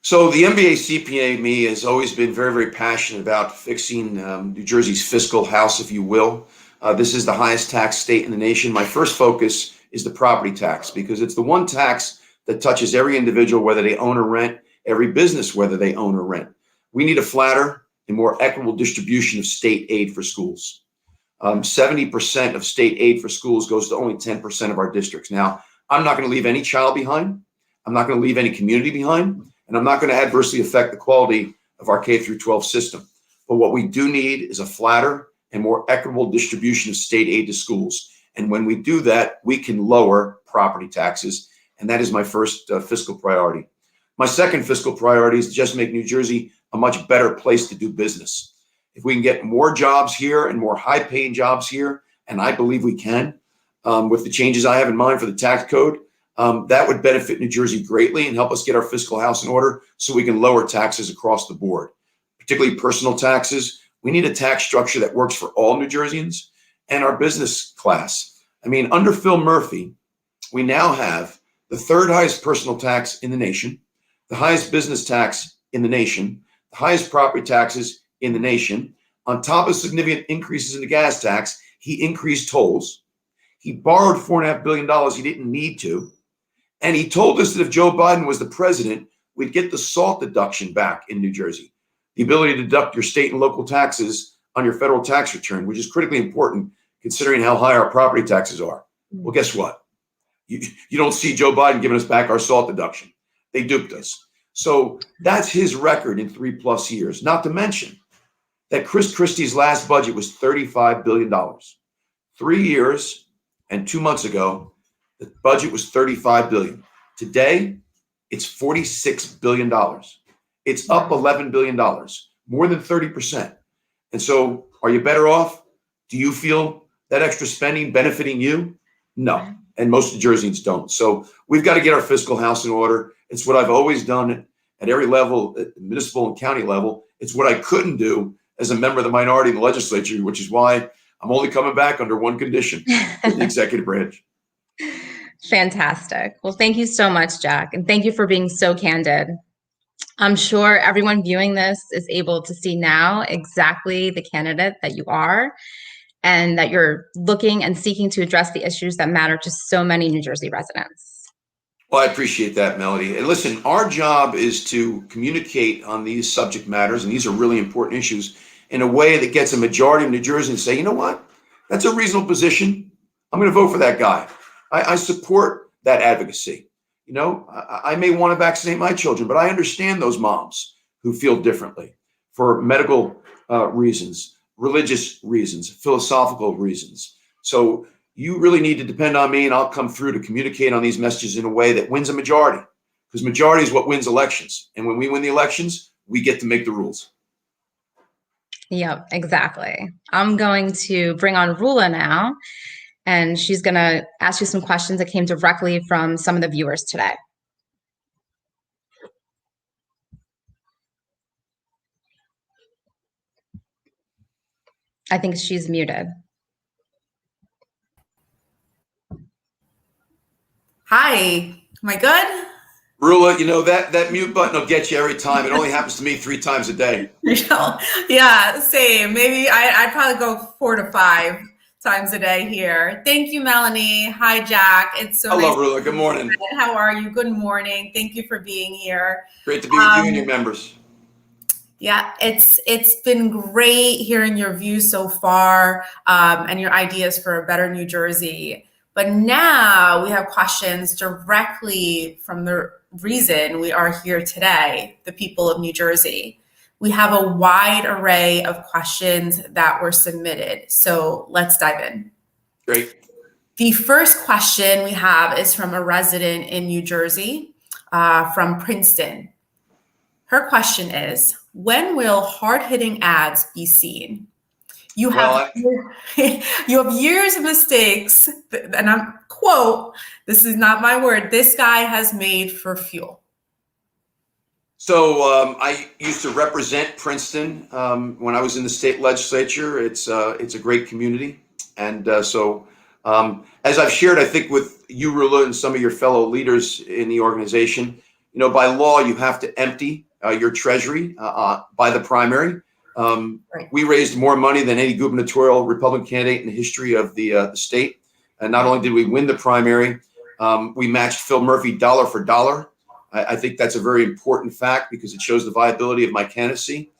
So the MBA CPA me has always been very, very passionate about fixing New Jersey's fiscal house, if you will. This is the highest tax state in the nation. My first focus is the property tax because it's the one tax that touches every individual, whether they own or rent, every business, whether they own or rent. We need a flatter and more equitable distribution of state aid for schools. 70% of state aid for schools goes to only 10% of our districts. Now, I'm not going to leave any child behind. I'm not going to leave any community behind. And I'm not going to adversely affect the quality of our K through 12 system. But what we do need is a flatter and more equitable distribution of state aid to schools. And when we do that, we can lower property taxes. And that is my first fiscal priority. My second fiscal priority is to just make New Jersey a much better place to do business. If we can get more jobs here and more high-paying jobs here, and I believe we can, with the changes I have in mind for the tax code, that would benefit New Jersey greatly and help us get our fiscal house in order so we can lower taxes across the board, particularly personal taxes. We need a tax structure that works for all New Jerseyans and our business class. I mean, under Phil Murphy, we now have the third highest personal tax in the nation, the highest business tax in the nation, the highest property taxes in the nation. On top of significant increases in the gas tax, he increased tolls. He borrowed $4.5 billion he didn't need to. And he told us that if Joe Biden was the president, we'd get the SALT deduction back in New Jersey, the ability to deduct your state and local taxes on your federal tax return, which is critically important considering how high our property taxes are. Well, guess what? You don't see Joe Biden giving us back our SALT deduction. They duped us. So that's his record in 3+ years, not to mention that Chris Christie's last budget was $35 billion. 3 years and 2 months ago, the budget was $35 billion. Today, it's $46 billion. It's up $11 billion, more than 30%. And so are you better off? Do you feel that extra spending benefiting you? No. And most New Jerseyans don't. So we've got to get our fiscal house in order. It's what I've always done at every level, at the municipal and county level. It's what I couldn't do as a member of the minority in the legislature, which is why I'm only coming back under one condition, the executive branch. Fantastic. Well, thank you so much, Jack. And thank you for being so candid. I'm sure everyone viewing this is able to see now exactly the candidate that you are and that you're looking and seeking to address the issues that matter to so many New Jersey residents. Well, I appreciate that, Melody. And listen, our job is to communicate on these subject matters, and these are really important issues, in a way that gets a majority of New Jerseyans to say, you know what, that's a reasonable position. I'm going to vote for that guy. I support that advocacy. You know, I may want to vaccinate my children, but I understand those moms who feel differently for medical reasons, religious reasons, philosophical reasons. So you really need to depend on me, and I'll come through to communicate on these messages in a way that wins a majority, because majority is what wins elections. And when we win the elections, we get to make the rules. Yep, exactly. I'm going to bring on Rula now, and she's going to ask you some questions that came directly from some of the viewers today. I think she's muted. Hi, am I good? Rula, you know, that mute button will get you every time. It only happens to me 3 times a day. Yeah, same. Maybe I'd probably go 4 to 5 times a day here. Thank you, Melanie. Hi, Jack. It's so Hello, nice. Rula. Good morning. How are you? Good morning. Thank you for being here. Great to be with you and your members. Yeah, it's been great hearing your views so far and your ideas for a better New Jersey. But now we have questions directly from the reason we are here today, the people of New Jersey. We have a wide array of questions that were submitted. So let's dive in. Great. The first question we have is from a resident in New Jersey, from Princeton. Her question is, when will hard-hitting ads be seen? You have you have years of mistakes, and I'm quote, this is not my word, this guy has made for fuel. So I used to represent Princeton when I was in the state legislature. It's a great community. And as I've shared, I think with you, Rula, and some of your fellow leaders in the organization, you know, by law, you have to empty your treasury by the primary. Right. We raised more money than any gubernatorial Republican candidate in the history of the state. And not only did we win the primary, we matched Phil Murphy dollar for dollar. I think that's a very important fact because it shows the viability of my candidacy.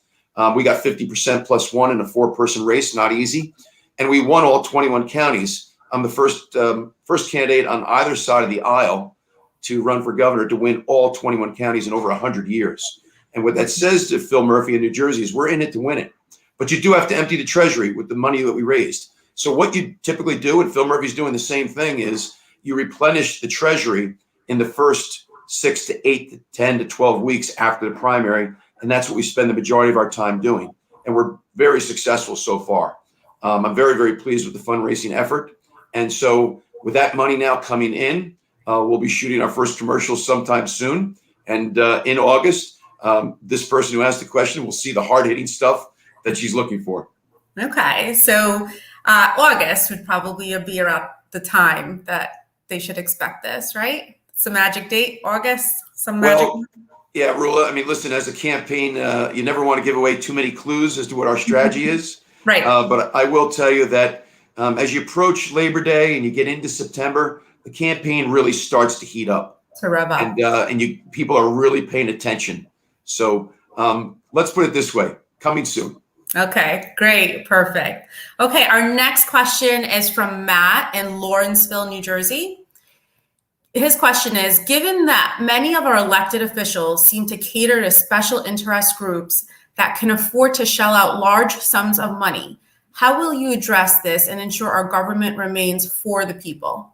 We got 50% plus one in a 4-person race, not easy. And we won all 21 counties. I'm the first candidate on either side of the aisle to run for governor to win all 21 counties in over 100 years. And what that says to Phil Murphy in New Jersey is we're in it to win it. But you do have to empty the treasury with the money that we raised. So what you typically do, and Phil Murphy's doing the same thing, is you replenish the treasury in the first 6 to 8 to 10 to 12 weeks after the primary. And that's what we spend the majority of our time doing. And we're very successful so far. I'm very, very pleased with the fundraising effort. And so with that money now coming in, we'll be shooting our first commercial sometime soon. And in August, this person who asked the question will see the hard-hitting stuff that she's looking for. Okay, so August would probably be around the time that they should expect this, right? It's a magic date, August, some magic. Well, yeah, Rula, I mean, listen, as a campaign, you never want to give away too many clues as to what our strategy is. Right. But I will tell you that as you approach Labor Day and you get into September, the campaign really starts to heat up. To rev up. And people are really paying attention. So let's put it this way, coming soon. Okay, great, perfect. Okay, our next question is from Matt in Lawrenceville, New Jersey. His question is, given that many of our elected officials seem to cater to special interest groups that can afford to shell out large sums of money, how will you address this and ensure our government remains for the people?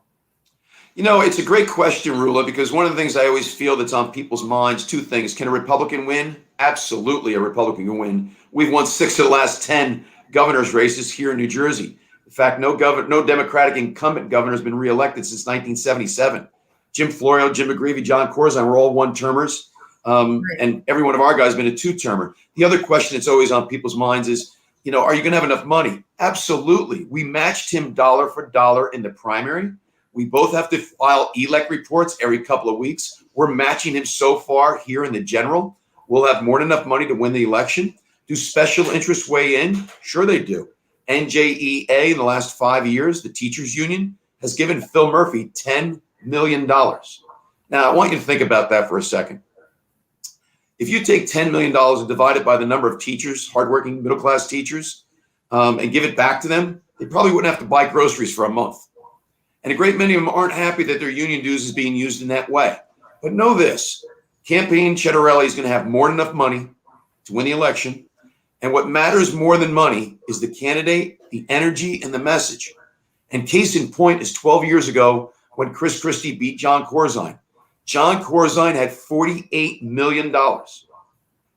You know, it's a great question, Rula, because one of the things I always feel that's on people's minds, two things. Can a Republican win? Absolutely, a Republican can win. We've won 6 of the last 10 governor's races here in New Jersey. In fact, no Democratic incumbent governor has been reelected since 1977. Jim Florio, Jim McGreevey, John Corzine were all one-termers, and every one of our guys has been a 2-termer. The other question that's always on people's minds is, you know, are you going to have enough money? Absolutely. We matched him dollar for dollar in the primary. We both have to file ELEC reports every couple of weeks. We're matching him so far here in the general. We'll have more than enough money to win the election. Do special interests weigh in? Sure they do. NJEA in the last 5 years, the teachers union, has given Phil Murphy $10 million. Now, I want you to think about that for a second. If you take $10 million and divide it by the number of teachers, hardworking middle-class teachers, and give it back to them, they probably wouldn't have to buy groceries for a month. And a great many of them aren't happy that their union dues is being used in that way. But know this, campaign Ciatterelli is going to have more than enough money to win the election. And what matters more than money is the candidate, the energy, and the message. And case in point is 12 years ago when Chris Christie beat John Corzine. John Corzine had $48 million.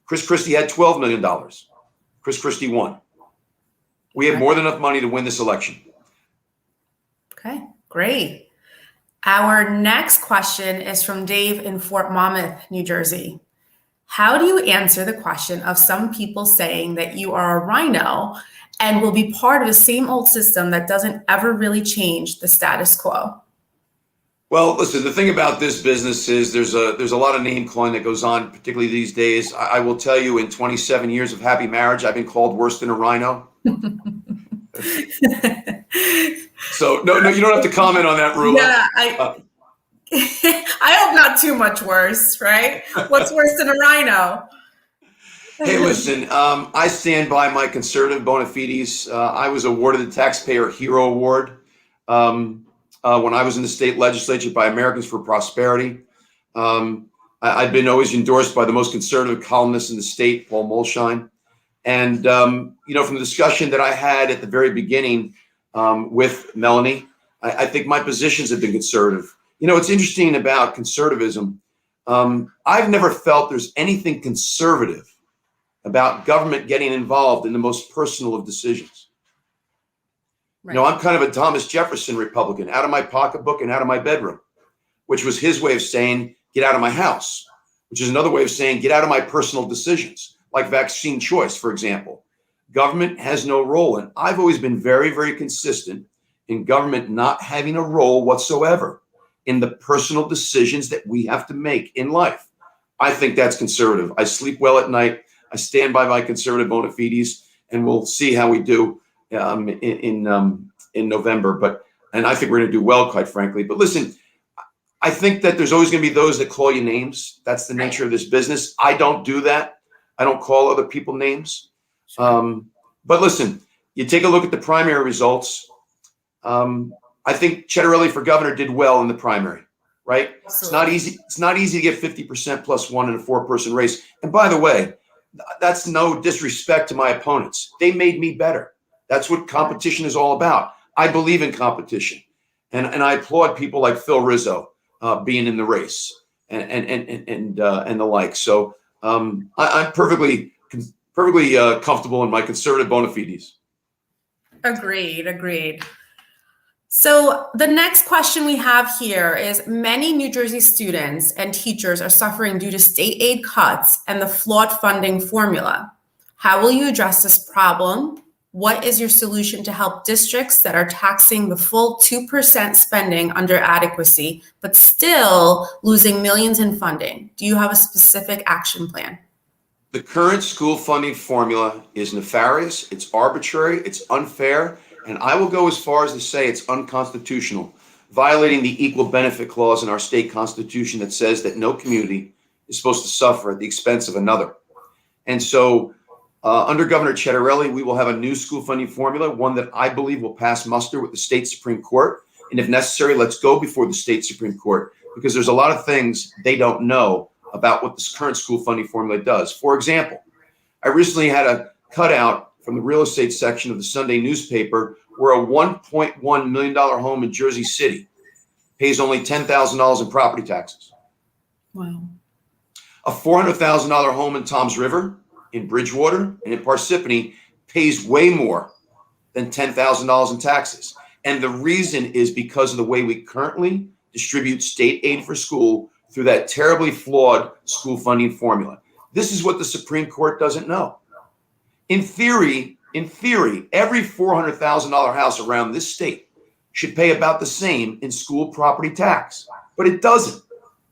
Chris Christie had $12 million. Chris Christie won. We have more than enough money to win this election. Okay, great. Our next question is from Dave in Fort Monmouth, New Jersey. How do you answer the question of some people saying that you are a rhino and will be part of the same old system that doesn't ever really change the status quo? Well, listen, the thing about this business is there's a lot of name calling that goes on, particularly these days. I will tell you, in 27 years of happy marriage, I've been called worse than a rhino. So no, you don't have to comment on that, Rula. Yeah, I hope not too much worse, right? What's worse than a rhino? Hey, listen, I stand by my conservative bona fides. I was awarded the Taxpayer Hero Award when I was in the state legislature by Americans for Prosperity. I've been always endorsed by the most conservative columnist in the state, Paul Molshine. And, you know, from the discussion that I had at the very beginning with Melanie, I think my positions have been conservative. You know, it's interesting about conservatism. I've never felt there's anything conservative about government getting involved in the most personal of decisions. Right. You know, I'm kind of a Thomas Jefferson Republican, out of my pocketbook and out of my bedroom, which was his way of saying, get out of my house, which is another way of saying, get out of my personal decisions, like vaccine choice, for example. Government has no role. And I've always been very, very consistent in government not having a role whatsoever in the personal decisions that we have to make in life. I think that's conservative. I sleep well at night. I stand by my conservative bona fides, and we'll see how we do in November. And I think we're going to do well, quite frankly. But listen, I think that there's always going to be those that call you names. That's the nature of this business. I don't do that. I don't call other people names. But listen, you take a look at the primary results. I think Ciatterelli for governor did well in the primary, right? Absolutely. It's not easy. It's not easy to get 50% plus one in a 4-person race. And by the way, that's no disrespect to my opponents. They made me better. That's what competition is all about. I believe in competition, and I applaud people like Phil Rizzo being in the race and the like. So I'm perfectly comfortable in my conservative bona fides. Agreed. So the next question we have here is, many New Jersey students and teachers are suffering due to state aid cuts and the flawed funding formula. How will you address this problem? What is your solution to help districts that are taxing the full 2% spending under adequacy, but still losing millions in funding? Do you have a specific action plan? The current school funding formula is nefarious, it's arbitrary, it's unfair, and I will go as far as to say it's unconstitutional, violating the equal benefit clause in our state constitution that says that no community is supposed to suffer at the expense of another. And so under Governor Ciatterelli, we will have a new school funding formula, one that I believe will pass muster with the state Supreme Court. And if necessary, let's go before the state Supreme Court, because there's a lot of things they don't know about what this current school funding formula does. For example, I recently had a cutout from the real estate section of the Sunday newspaper where a $1.1 million home in Jersey City pays only $10,000 in property taxes. Wow. A $400,000 home in Toms River, in Bridgewater, and in Parsippany pays way more than $10,000 in taxes. And the reason is because of the way we currently distribute state aid for school through that terribly flawed school funding formula. This is what the Supreme Court doesn't know. In theory, every $400,000 house around this state should pay about the same in school property tax, but it doesn't.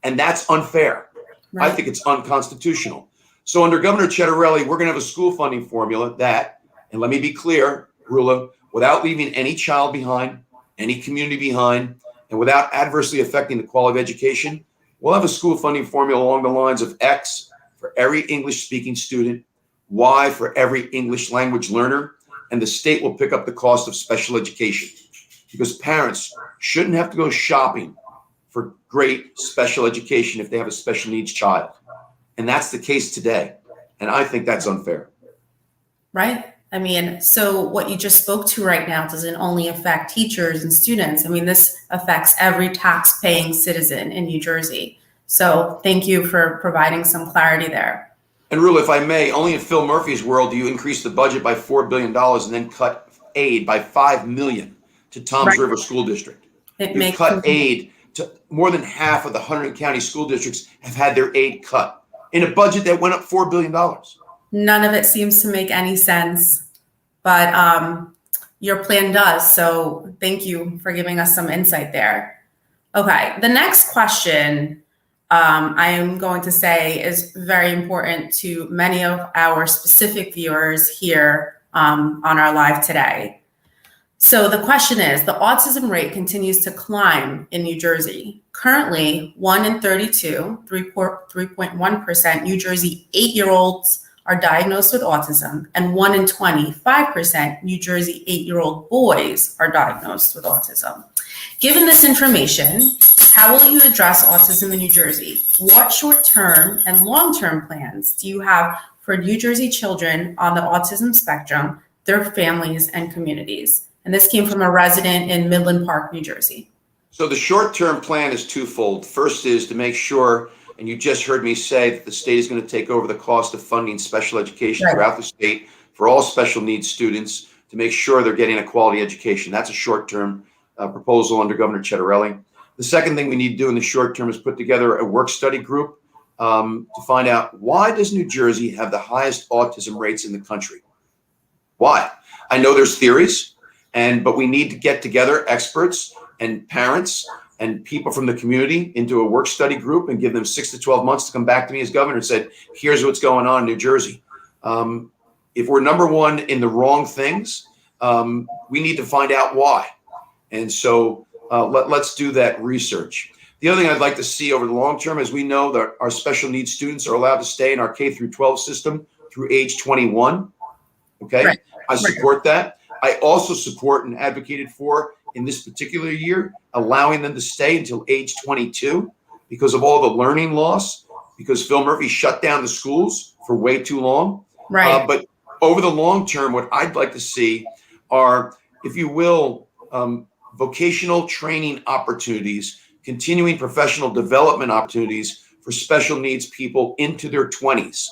And that's unfair. Right. I think it's unconstitutional. So under Governor Ciatterelli, we're going to have a school funding formula that, and let me be clear, Rula, without leaving any child behind, any community behind, and without adversely affecting the quality of education, we'll have a school funding formula along the lines of X for every English-speaking student, Y for every English language learner, and the state will pick up the cost of special education, because parents shouldn't have to go shopping for great special education if they have a special needs child. And that's the case today. And I think that's unfair. Right. I mean, so what you just spoke to right now doesn't only affect teachers and students. I mean, this affects every tax-paying citizen in New Jersey. So thank you for providing some clarity there. And Rula, if I may, only in Phil Murphy's world do you increase the budget by $4 billion and then cut aid by $5 million to Toms River School District. You cut aid to more than half of the 100 county school districts have had their aid cut in a budget that went up $4 billion. None of it seems to make any sense, but your plan does. So thank you for giving us some insight there. Okay, the next question I am going to say is very important to many of our specific viewers here on our live today. So the question is, the autism rate continues to climb in New Jersey. Currently, 1 in 32, 3.1% New Jersey 8-year-olds are diagnosed with autism, and 1 in 20, 5% New Jersey 8-year-old boys are diagnosed with autism. Given this information, how will you address autism in New Jersey? What short-term and long-term plans do you have for New Jersey children on the autism spectrum, their families, and communities? And this came from a resident in Midland Park, New Jersey. So the short-term plan is twofold. First is to make sure And you just heard me say that the state is going to take over the cost of funding special education Right. throughout the state for all special needs students to make sure they're getting a quality education. That's a short-term proposal under Governor Ciatterelli. The second thing we need to do in the short term is put together a work study group to find out, why does New Jersey have the highest autism rates in the country? Why? I know there's theories, but we need to get together experts and parents and people from the community into a work study group and give them 6 to 12 months to come back to me as governor and said, here's what's going on in New Jersey. If we're number one in the wrong things, we need to find out why. And so let's do that research. The other thing I'd like to see over the long term is, we know that our special needs students are allowed to stay in our K through 12 system through age 21. Okay, Right. I support that. I also support and advocated for, in this particular year, allowing them to stay until age 22 because of all the learning loss, because Phil Murphy shut down the schools for way too long. Right. But over the long term, what I'd like to see are, if you will, vocational training opportunities, continuing professional development opportunities for special needs people into their 20s,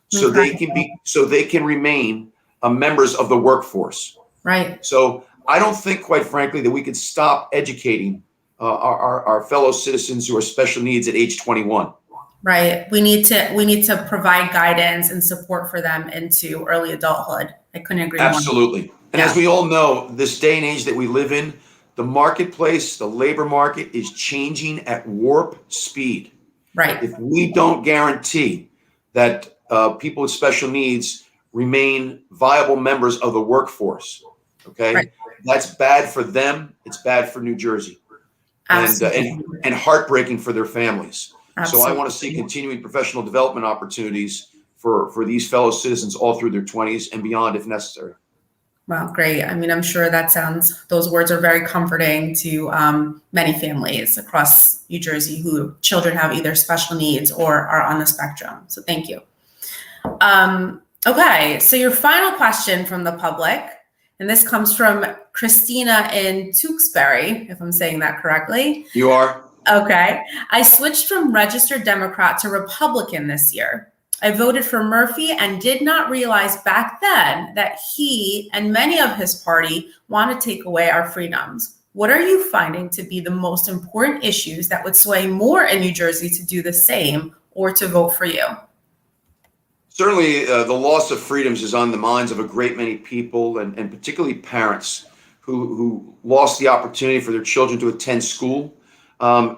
so they can remain members of the workforce. Right. So I don't think, quite frankly, that we could stop educating our fellow citizens who are special needs at age 21. Right. We need to provide guidance and support for them into early adulthood. I couldn't agree more. Absolutely. And as we all know, this day and age that we live in, the marketplace, the labor market is changing at warp speed. Right. If we don't guarantee that people with special needs remain viable members of the workforce, okay, Right. that's bad for them. It's bad for New Jersey, and heartbreaking for their families. Absolutely. So I want to see continuing professional development opportunities for these fellow citizens all through their 20s and beyond, if necessary. Wow, great. I mean, I'm sure those words are very comforting to many families across New Jersey who children have either special needs or are on the spectrum. So thank you. Okay, so your final question from the public, and this comes from Christina in Tewksbury, if I'm saying that correctly. You are? Okay. I switched from registered Democrat to Republican this year. I voted for Murphy and did not realize back then that he and many of his party want to take away our freedoms. What are you finding to be the most important issues that would sway more in New Jersey to do the same or to vote for you? Certainly, the loss of freedoms is on the minds of a great many people, and particularly parents who lost the opportunity for their children to attend school.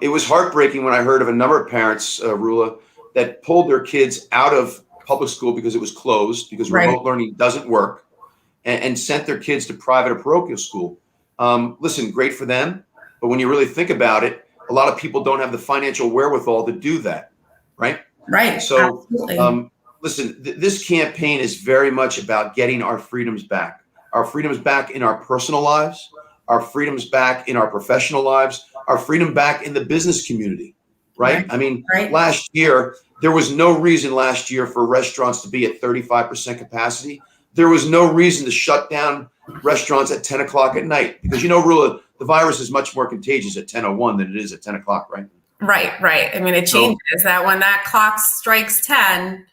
It was heartbreaking when I heard of a number of parents, Rula, that pulled their kids out of public school because it was closed, because remote learning doesn't work, and sent their kids to private or parochial school. Listen, great for them, but when you really think about it, a lot of people don't have the financial wherewithal to do that, right? Right. So, absolutely. listen, this campaign is very much about getting our freedoms back in our personal lives, our freedoms back in our professional lives, our freedom back in the business community, right? I mean, last year, there was no reason for restaurants to be at 35% capacity. There was no reason to shut down restaurants at 10 o'clock at night, because, Rula, the virus is much more contagious at 10:01 than it is at 10 o'clock, right? Right. I mean, it changes that when that clock strikes 10,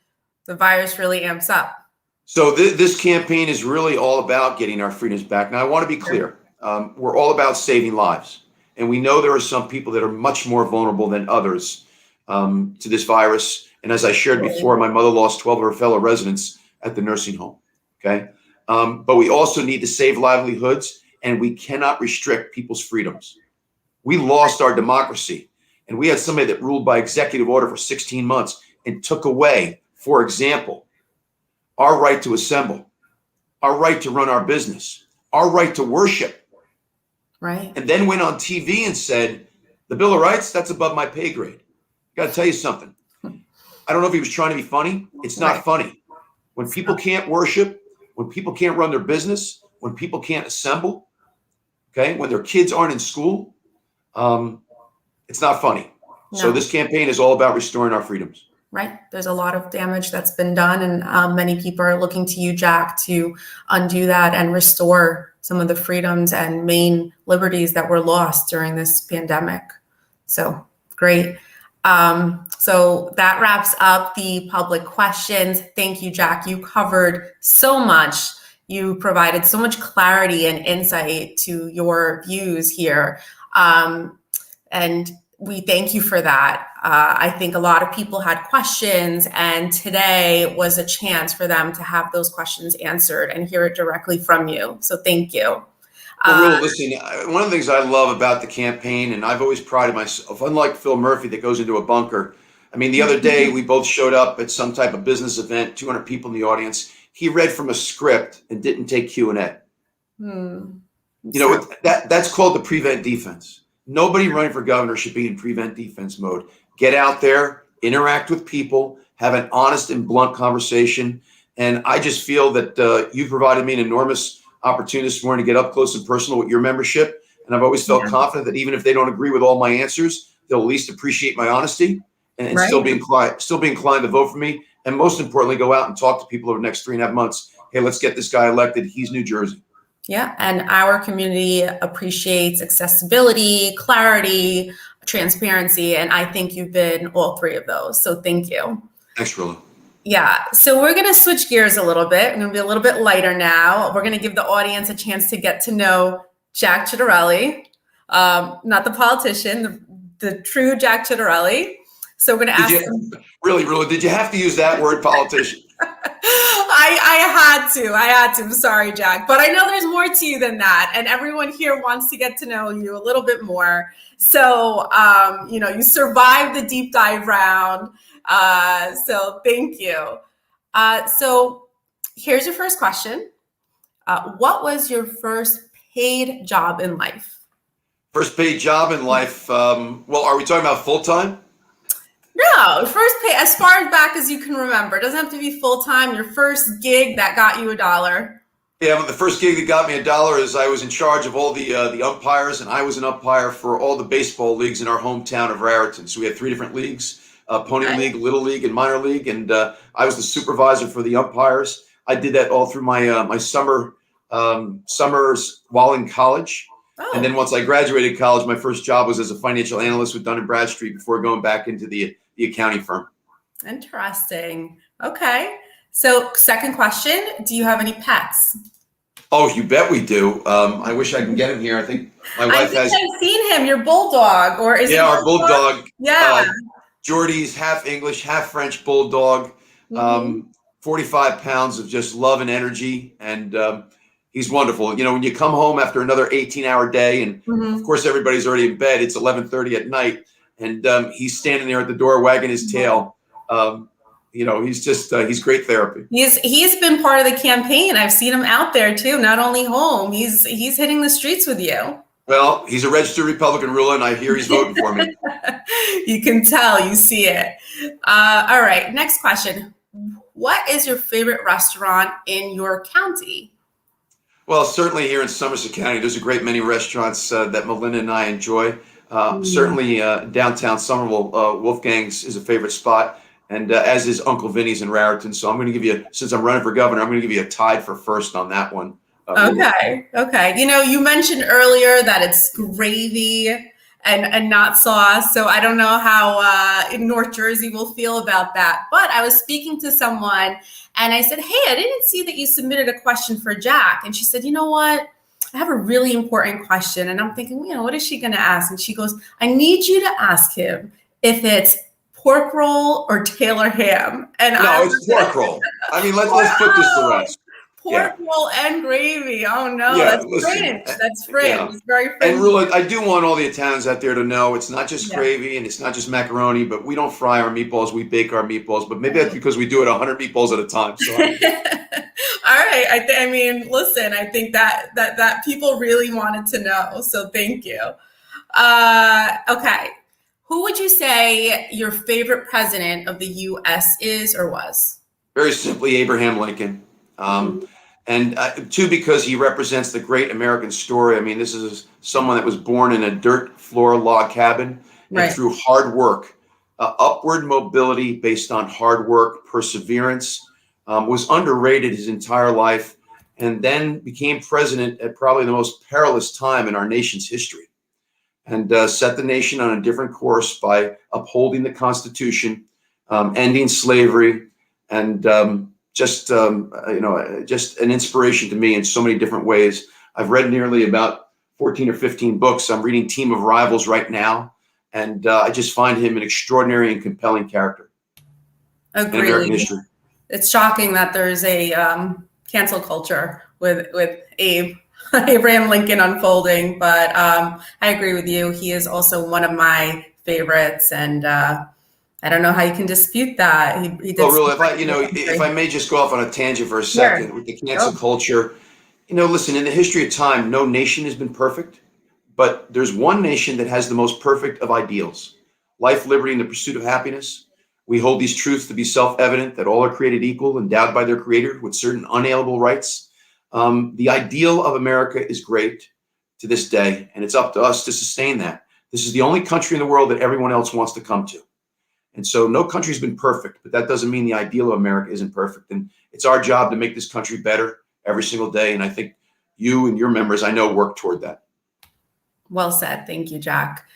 the virus really amps up. So this campaign is really all about getting our freedoms back. Now, I want to be clear. We're all about saving lives. And we know there are some people that are much more vulnerable than others to this virus. And as I shared before, my mother lost 12 of her fellow residents at the nursing home. Okay. But we also need to save livelihoods, and we cannot restrict people's freedoms. We lost our democracy, and we had somebody that ruled by executive order for 16 months and took away, for example, our right to assemble, our right to run our business, our right to worship. Right. And then went on TV and said, the Bill of Rights, that's above my pay grade. Got to tell you something. I don't know if he was trying to be funny. It's not funny. When people can't worship, when people can't run their business, when people can't assemble, okay, when their kids aren't in school, it's not funny. No. So this campaign is all about restoring our freedoms. Right. There's a lot of damage that's been done, and many people are looking to you, Jack, to undo that and restore some of the freedoms and main liberties that were lost during this pandemic. So great. So that wraps up the public questions. Thank you, Jack. You covered so much. You provided so much clarity and insight to your views here. And we thank you for that. I think a lot of people had questions, and today was a chance for them to have those questions answered and hear it directly from you. So thank you. Well, Will, listen, one of the things I love about the campaign, and I've always prided myself, unlike Phil Murphy that goes into a bunker. I mean, the other day we both showed up at some type of business event, 200 people in the audience. He read from a script and didn't take Q&A. You know, that's called the prevent defense. Nobody running for governor should be in prevent defense mode. Get out there, interact with people, have an honest and blunt conversation. And I just feel that you provided me an enormous opportunity this morning to get up close and personal with your membership. And I've always felt confident that even if they don't agree with all my answers, they'll at least appreciate my honesty and still be inclined to vote for me. And most importantly, go out and talk to people over the next 3.5 months. Hey, let's get this guy elected. He's New Jersey. Yeah, and our community appreciates accessibility, clarity, transparency, and I think you've been all three of those. So thank you. Thanks, Rilla. Yeah, so we're going to switch gears a little bit. We're going to be a little bit lighter now. We're going to give the audience a chance to get to know Jack Ciatterelli, not the politician, the true Jack Ciatterelli. So we're going to ask him. Really, Rilla, did you have to use that word, politician? I had to. I'm sorry, Jack. But I know there's more to you than that. And everyone here wants to get to know you a little bit more. So, you survived the deep dive round. So thank you. So here's your first question. What was your first paid job in life? First paid job in life. Well, are we talking about full-time? No, first pay as far back as you can remember. It doesn't have to be full-time. Your first gig that got you $1. Yeah, well, the first gig that got me $1 is I was in charge of all the umpires, and I was an umpire for all the baseball leagues in our hometown of Raritan. So we had 3 different leagues, Pony League, Little League, and Minor League, and I was the supervisor for the umpires. I did that all through my my summers while in college. Oh. And then once I graduated college, my first job was as a financial analyst with Dun & Bradstreet before going back into the accounting firm. Interesting. Okay. So second question, do you have any pets? Oh, you bet we do. I wish I can get him here. I think my wife has. I've seen him, your bulldog, or is it? Yeah, our bulldog. Yeah. Jordy's half English, half French bulldog. 45 pounds of just love and energy. And he's wonderful. You know, when you come home after another 18-hour day, and of course, everybody's already in bed. It's 11:30 at night. And he's standing there at the door wagging his tail. You know, he's just, he's great therapy. He's been part of the campaign. I've seen him out there too, not only home, he's hitting the streets with you. Well, he's a registered Republican, Rilla, and I hear he's voting for me. You can tell, you see it. All right, next question. What is your favorite restaurant in your county? Well, certainly here in Somerset County, there's a great many restaurants that Melinda and I enjoy. Certainly downtown Somerville, Wolfgang's is a favorite spot, and as is Uncle Vinny's in Raritan. So I'm going to give you, since I'm running for governor, I'm going to give you a tied for first on that one. Okay. You know, you mentioned earlier that it's gravy and not sauce. So I don't know how in North Jersey will feel about that. But I was speaking to someone and I said, hey, I didn't see that you submitted a question for Jack. And she said, you know what? I have a really important question. And I'm thinking, you know, what is she going to ask? And she goes, I need you to ask him if it's pork roll or Taylor ham. And no, it's pork roll. I mean, let's put this to rest. Pork roll and gravy. Oh no, that's French. That's French. Yeah. It's very French. And really, I do want all the Italians out there to know it's not just gravy and it's not just macaroni, but we don't fry our meatballs, we bake our meatballs. But maybe that's because we do it 100 meatballs at a time. So. All right. I mean, listen, I think that people really wanted to know. So thank you. Okay. Who would you say your favorite president of the U.S. is or was? Very simply, Abraham Lincoln. And two, because he represents the great American story. I mean, this is someone that was born in a dirt floor log cabin and through hard work, upward mobility based on hard work, perseverance, was underrated his entire life, and then became president at probably the most perilous time in our nation's history. and set the nation on a different course by upholding the Constitution, ending slavery, and just an inspiration to me in so many different ways. I've read nearly about 14 or 15 books. I'm reading Team of Rivals right now, and I just find him an extraordinary and compelling character in American history. It's shocking that there's a cancel culture with Abraham Lincoln unfolding, but I agree with you. He is also one of my favorites, and I don't know how you can dispute that. He did. Well, really, if I may just go off on a tangent for a second, Sure. with the cancel culture, listen, in the history of time, no nation has been perfect, but there's one nation that has the most perfect of ideals: life, liberty, and the pursuit of happiness. We hold these truths to be self-evident, that all are created equal, endowed by their creator with certain unalienable rights. The ideal of America is great to this day, and it's up to us to sustain that. This is the only country in the world that everyone else wants to come to. And so no country's been perfect, but that doesn't mean the ideal of America isn't perfect. And it's our job to make this country better every single day. And I think you and your members, I know, work toward that. Well said. Thank you, Jack.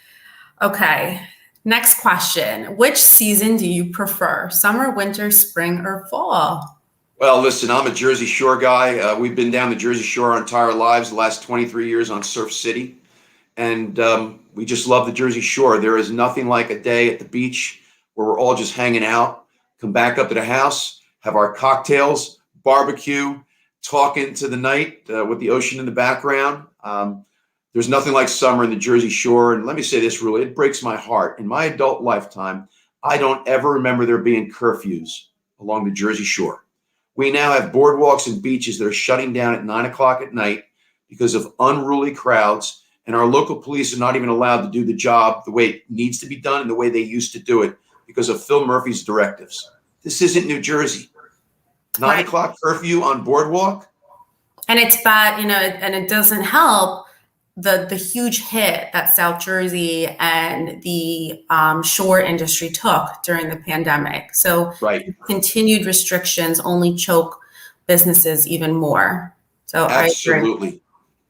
Okay. Next question. Which season do you prefer? Summer, winter, spring, or fall? Well, listen, I'm a Jersey Shore guy. We've been down the Jersey Shore our entire lives, the last 23 years on Surf City. And we just love the Jersey Shore. There is nothing like a day at the beach where we're all just hanging out, come back up to the house, have our cocktails, barbecue, talk into the night with the ocean in the background. There's nothing like summer in the Jersey Shore. And let me say this, really, it breaks my heart. In my adult lifetime, I don't ever remember there being curfews along the Jersey Shore. We now have boardwalks and beaches that are shutting down at 9 o'clock at night because of unruly crowds. And our local police are not even allowed to do the job the way it needs to be done and the way they used to do it because of Phil Murphy's directives. This isn't New Jersey. 9 o'clock curfew on boardwalk. And it's bad, and it doesn't help the huge hit that South Jersey and the shore industry took during the pandemic. So continued restrictions only choke businesses even more. So absolutely.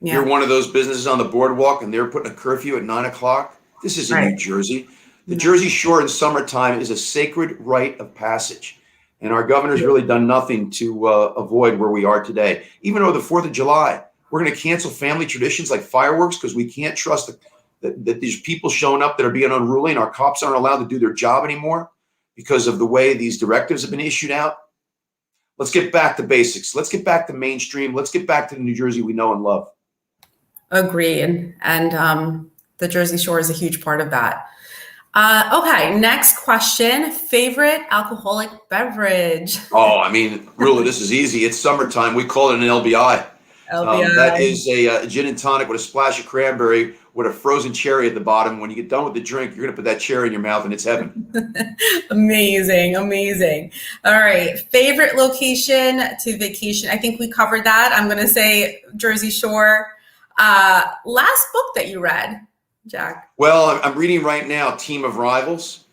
Yeah. You're one of those businesses on the boardwalk and they're putting a curfew at 9 o'clock. This isn't New Jersey. The Jersey Shore in summertime is a sacred rite of passage. And our governor's really done nothing to avoid where we are today. Even over the 4th of July, we're going to cancel family traditions like fireworks because we can't trust that these people showing up that are being unruly, and our cops aren't allowed to do their job anymore because of the way these directives have been issued out. Let's get back to basics. Let's get back to mainstream. Let's get back to the New Jersey we know and love. Agreed. And the Jersey Shore is a huge part of that. Okay, next question. Favorite alcoholic beverage? Oh, I mean, really, this is easy. It's summertime. We call it an LBI. That is a gin and tonic with a splash of cranberry with a frozen cherry at the bottom. When you get done with the drink, you're going to put that cherry in your mouth and it's heaven. Amazing. All right. Favorite location to vacation? I think we covered that. I'm going to say Jersey Shore. Last book that you read, Jack? Well, I'm reading right now Team of Rivals,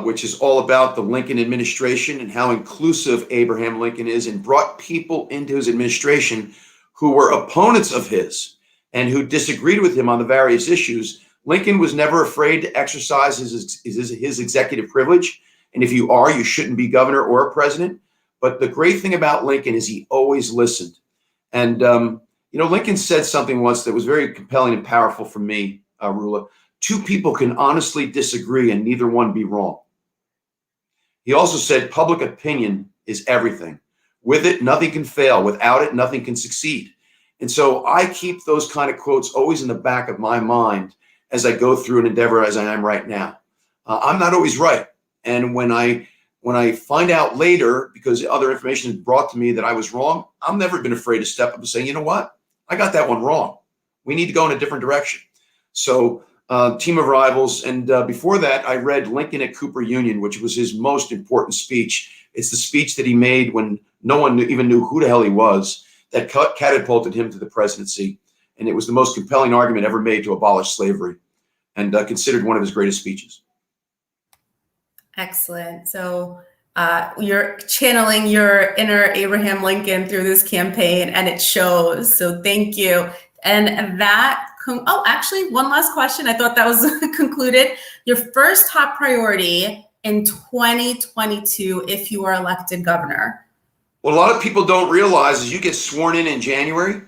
which is all about the Lincoln administration and how inclusive Abraham Lincoln is, and brought people into his administration who were opponents of his and who disagreed with him on the various issues. Lincoln was never afraid to exercise his executive privilege. And if you are, you shouldn't be governor or a president. But the great thing about Lincoln is he always listened. And, Lincoln said something once that was very compelling and powerful for me, Rula. Two people can honestly disagree and neither one be wrong. He also said public opinion is everything. With it, nothing can fail. Without it, nothing can succeed. And so I keep those kind of quotes always in the back of my mind as I go through an endeavor as I am right now. I'm not always right. And when I find out later, because other information is brought to me that I was wrong, I've never been afraid to step up and say, you know what? I got that one wrong. We need to go in a different direction. So Team of Rivals. And before that, I read Lincoln at Cooper Union, which was his most important speech. It's the speech that he made when no one even knew who the hell he was, that catapulted him to the presidency. And it was the most compelling argument ever made to abolish slavery, and considered one of his greatest speeches. Excellent. So you're channeling your inner Abraham Lincoln through this campaign, and it shows. So thank you. And that actually, one last question. I thought that was concluded. Your first top priority in 2022, if you are elected governor. What a lot of people don't realize is you get sworn in January,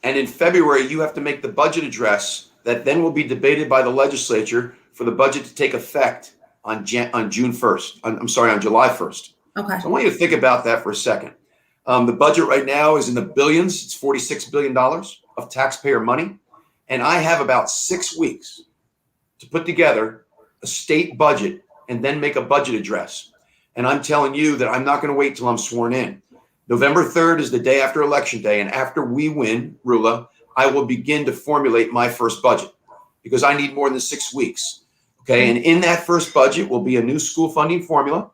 and in February, you have to make the budget address that then will be debated by the legislature for the budget to take effect on July 1st. Okay. So I want you to think about that for a second. The budget right now is in the billions. It's $46 billion of taxpayer money. And I have about 6 weeks to put together a state budget and then make a budget address. And I'm telling you that I'm not going to wait till I'm sworn in. November 3rd is the day after Election Day. And after we win, Rula, I will begin to formulate my first budget because I need more than 6 weeks. Okay. And in that first budget will be a new school funding formula.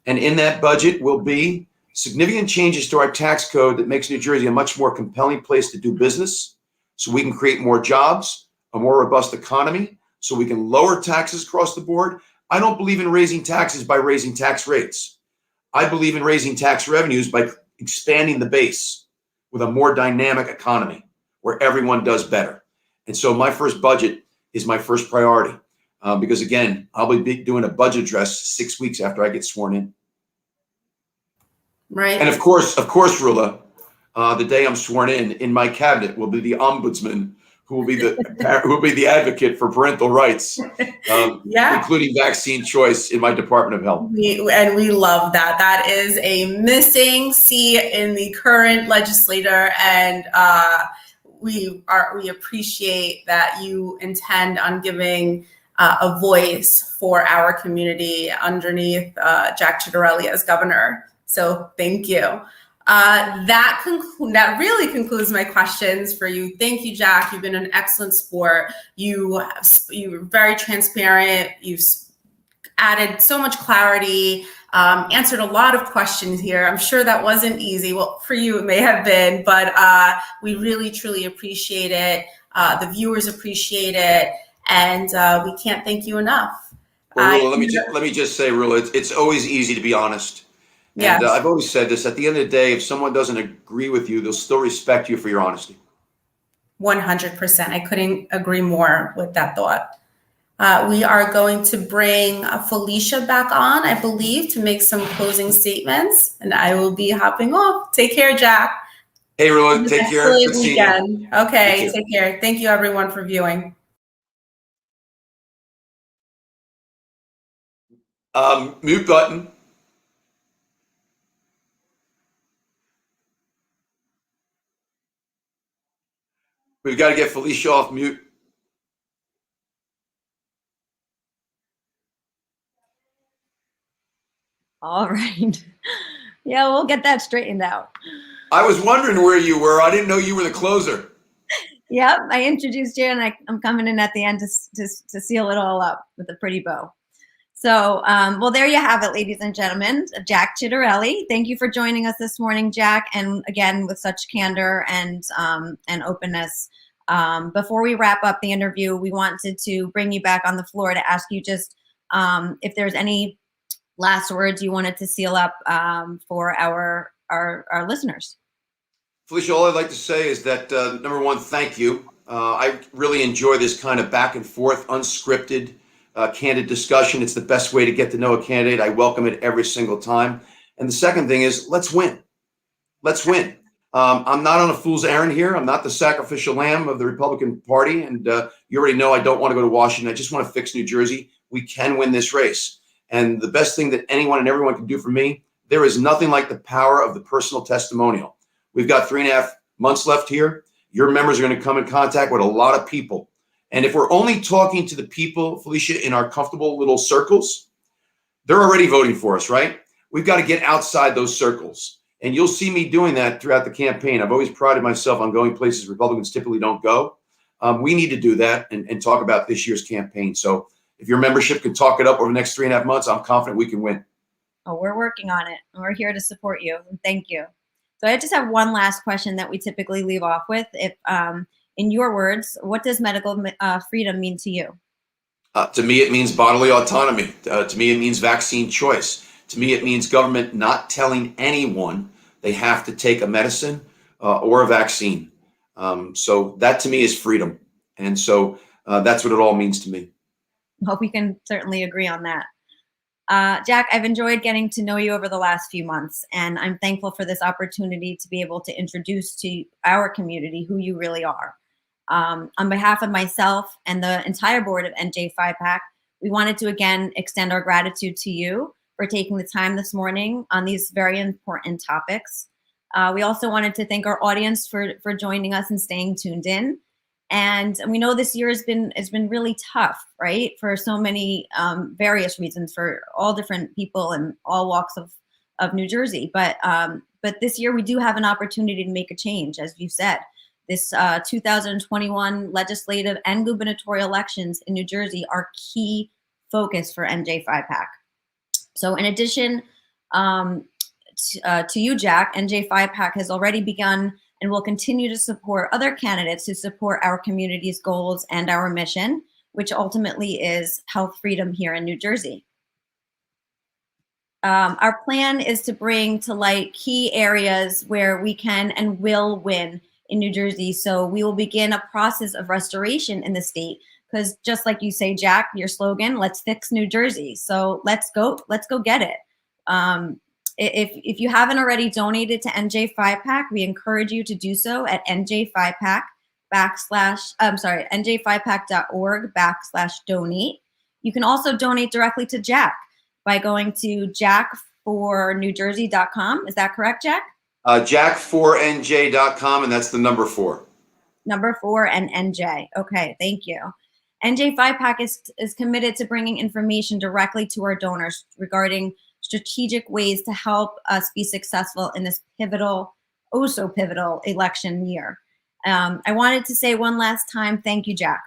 And in that budget will be significant changes to our tax code that makes New Jersey a much more compelling place to do business so we can create more jobs, a more robust economy, so we can lower taxes across the board. I don't believe in raising taxes by raising tax rates. I believe in raising tax revenues by expanding the base with a more dynamic economy where everyone does better. And so my first budget is my first priority because, again, I'll be doing a budget address 6 weeks after I get sworn in. Right. And of course, Rula, the day I'm sworn in my cabinet will be the ombudsman who will be the advocate for parental rights, including vaccine choice in my Department of Health. We love that. That is a missing seat in the current legislature, and we appreciate that you intend on giving a voice for our community underneath Jack Ciatterelli as governor. So thank you. That really concludes my questions for you. Thank you, Jack. You've been an excellent sport. You were very transparent. You've added so much clarity, answered a lot of questions here. I'm sure that wasn't easy. Well, for you, it may have been, but we really, truly appreciate it. The viewers appreciate it. And we can't thank you enough. Well, Rula, let me just say, Rula, it's always easy to be honest. And Yes. I've always said this, at the end of the day, if someone doesn't agree with you, they'll still respect you for your honesty. 100%. I couldn't agree more with that thought. We are going to bring Felicia back on, I believe, to make some closing statements, and I will be hopping off. Take care, Jack. Hey, Rula, take care. Excellent Good seeing you. weekend. Okay, You too. take care. Thank you, everyone, for viewing. Mute button. We've got to get Felicia off mute. All right. Yeah, we'll get that straightened out. I was wondering where you were. I didn't know you were the closer. Yep, I introduced you, and I'm coming in at the end to seal it all up with a pretty bow. So, well, there you have it, ladies and gentlemen. Jack Ciatterelli. Thank you for joining us this morning, Jack, and again with such candor and openness. Before we wrap up the interview, we wanted to bring you back on the floor to ask you just if there's any last words you wanted to seal up for our listeners. Felicia, all I'd like to say is that, number one, thank you. I really enjoy this kind of back and forth, unscripted, candid discussion. It's the best way to get to know a candidate. I welcome it every single time. And the second thing is, let's win. Let's win. I'm not on a fool's errand here. I'm not the sacrificial lamb of the Republican Party. And you already know I don't want to go to Washington. I just want to fix New Jersey. We can win this race. And the best thing that anyone and everyone can do for me, there is nothing like the power of the personal testimonial. We've got 3.5 months left here. Your members are going to come in contact with a lot of people. And if we're only talking to the people, Felicia, in our comfortable little circles, they're already voting for us, right? We've got to get outside those circles. And you'll see me doing that throughout the campaign. I've always prided myself on going places Republicans typically don't go. We need to do that and talk about this year's campaign. So if your membership can talk it up over the next 3.5 months, I'm confident we can win. Oh, we're working on it, and we're here to support you. And thank you. So I just have one last question that we typically leave off with. If, in your words, what does medical freedom mean to you? To me, it means bodily autonomy. To me, it means vaccine choice. To me, it means government not telling anyone they have to take a medicine or a vaccine. So that to me is freedom. And so that's what it all means to me. Well, we can certainly agree on that. Jack, I've enjoyed getting to know you over the last few months, and I'm thankful for this opportunity to be able to introduce to our community who you really are. On behalf of myself and the entire board of NJPHIPAC, we wanted to again extend our gratitude to you for taking the time this morning on these very important topics. We also wanted to thank our audience for joining us and staying tuned in. And we know this year has been really tough, right? For so many various reasons for all different people and all walks of New Jersey. But this year we do have an opportunity to make a change, as you said. This 2021 legislative and gubernatorial elections in New Jersey are key focus for NJPHIPAC. So in addition to you, Jack, NJPHIPAC has already begun and will continue to support other candidates to support our community's goals and our mission, which ultimately is health freedom here in New Jersey. Our plan is to bring to light key areas where we can and will win in New Jersey. So we will begin a process of restoration in the state, because just like you say, Jack, your slogan, let's fix New Jersey. So let's go get it. If you haven't already donated to NJPHIPAC, we encourage you to do so at njphipac.org/donate. You can also donate directly to Jack by going to jack4newjersey.com. Is that correct, Jack? Jack4nj.com, and that's the number 4. Number 4 and NJ. Okay, thank you. NJPHIPAC is committed to bringing information directly to our donors regarding strategic ways to help us be successful in this pivotal, oh so pivotal election year. I wanted to say one last time, thank you, Jack.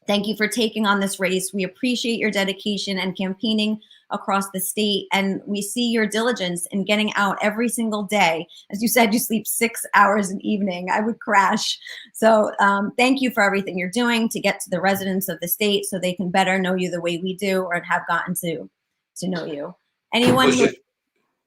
Thank you for taking on this race. We appreciate your dedication and campaigning across the state, and we see your diligence in getting out every single day. As you said, you sleep 6 hours an evening. I would crash. So thank you for everything you're doing to get to the residents of the state so they can better know you the way we do or have gotten to know you. Anyone who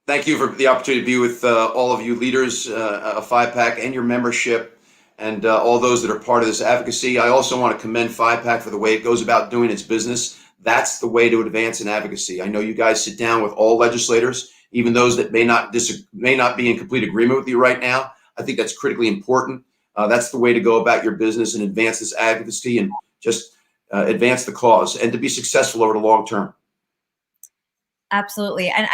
Thank you for the opportunity to be with all of you leaders of FIPAC and your membership and all those that are part of this advocacy. I also want to commend FIPAC for the way it goes about doing its business. That's the way to advance in advocacy. I know you guys sit down with all legislators, even those that may not be in complete agreement with you right now. I think that's critically important. That's the way to go about your business and advance this advocacy and just advance the cause and to be successful over the long term. Absolutely. And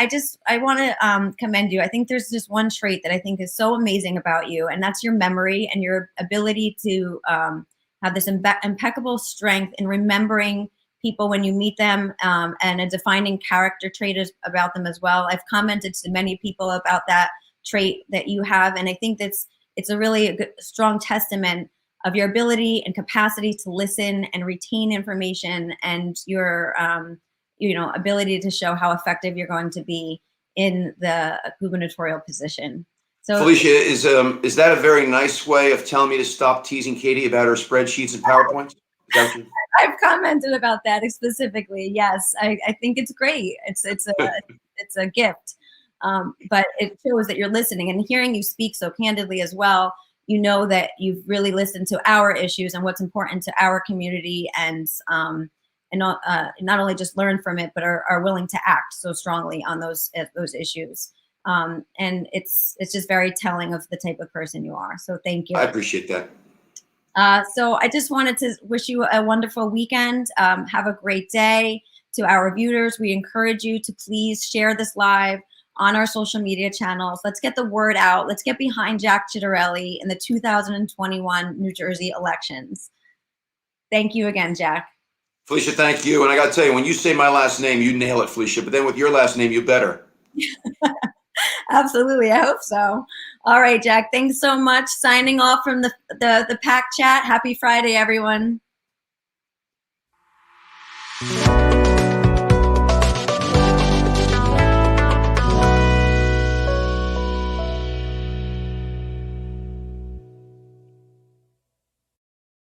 I want to commend you. I think there's just one trait that I think is so amazing about you, and that's your memory and your ability to have this impeccable strength in remembering people when you meet them, and a defining character trait about them as well. I've commented to many people about that trait that you have, and I think it's a really good, strong testament of your ability and capacity to listen and retain information, and your ability to show how effective you're going to be in the gubernatorial position. So, Felicia, is that a very nice way of telling me to stop teasing Katie about her spreadsheets and PowerPoints? I've commented about that specifically. Yes, I think it's great. It's a gift, but it shows that you're listening, and hearing you speak so candidly as well. You know that you've really listened to our issues and what's important to our community, and not only just learn from it, but are willing to act so strongly on those issues. And it's just very telling of the type of person you are. So thank you. I appreciate that. So I just wanted to wish you a wonderful weekend. Have a great day. To our viewers, we encourage you to please share this live on our social media channels. Let's get the word out. Let's get behind Jack Ciatterelli in the 2021 New Jersey elections. Thank you again, Jack. Felicia, thank you. And I got to tell you, when you say my last name, you nail it, Felicia. But then with your last name, you better. Absolutely. I hope so. All right, Jack. Thanks so much. Signing off from the PAC chat. Happy Friday, everyone.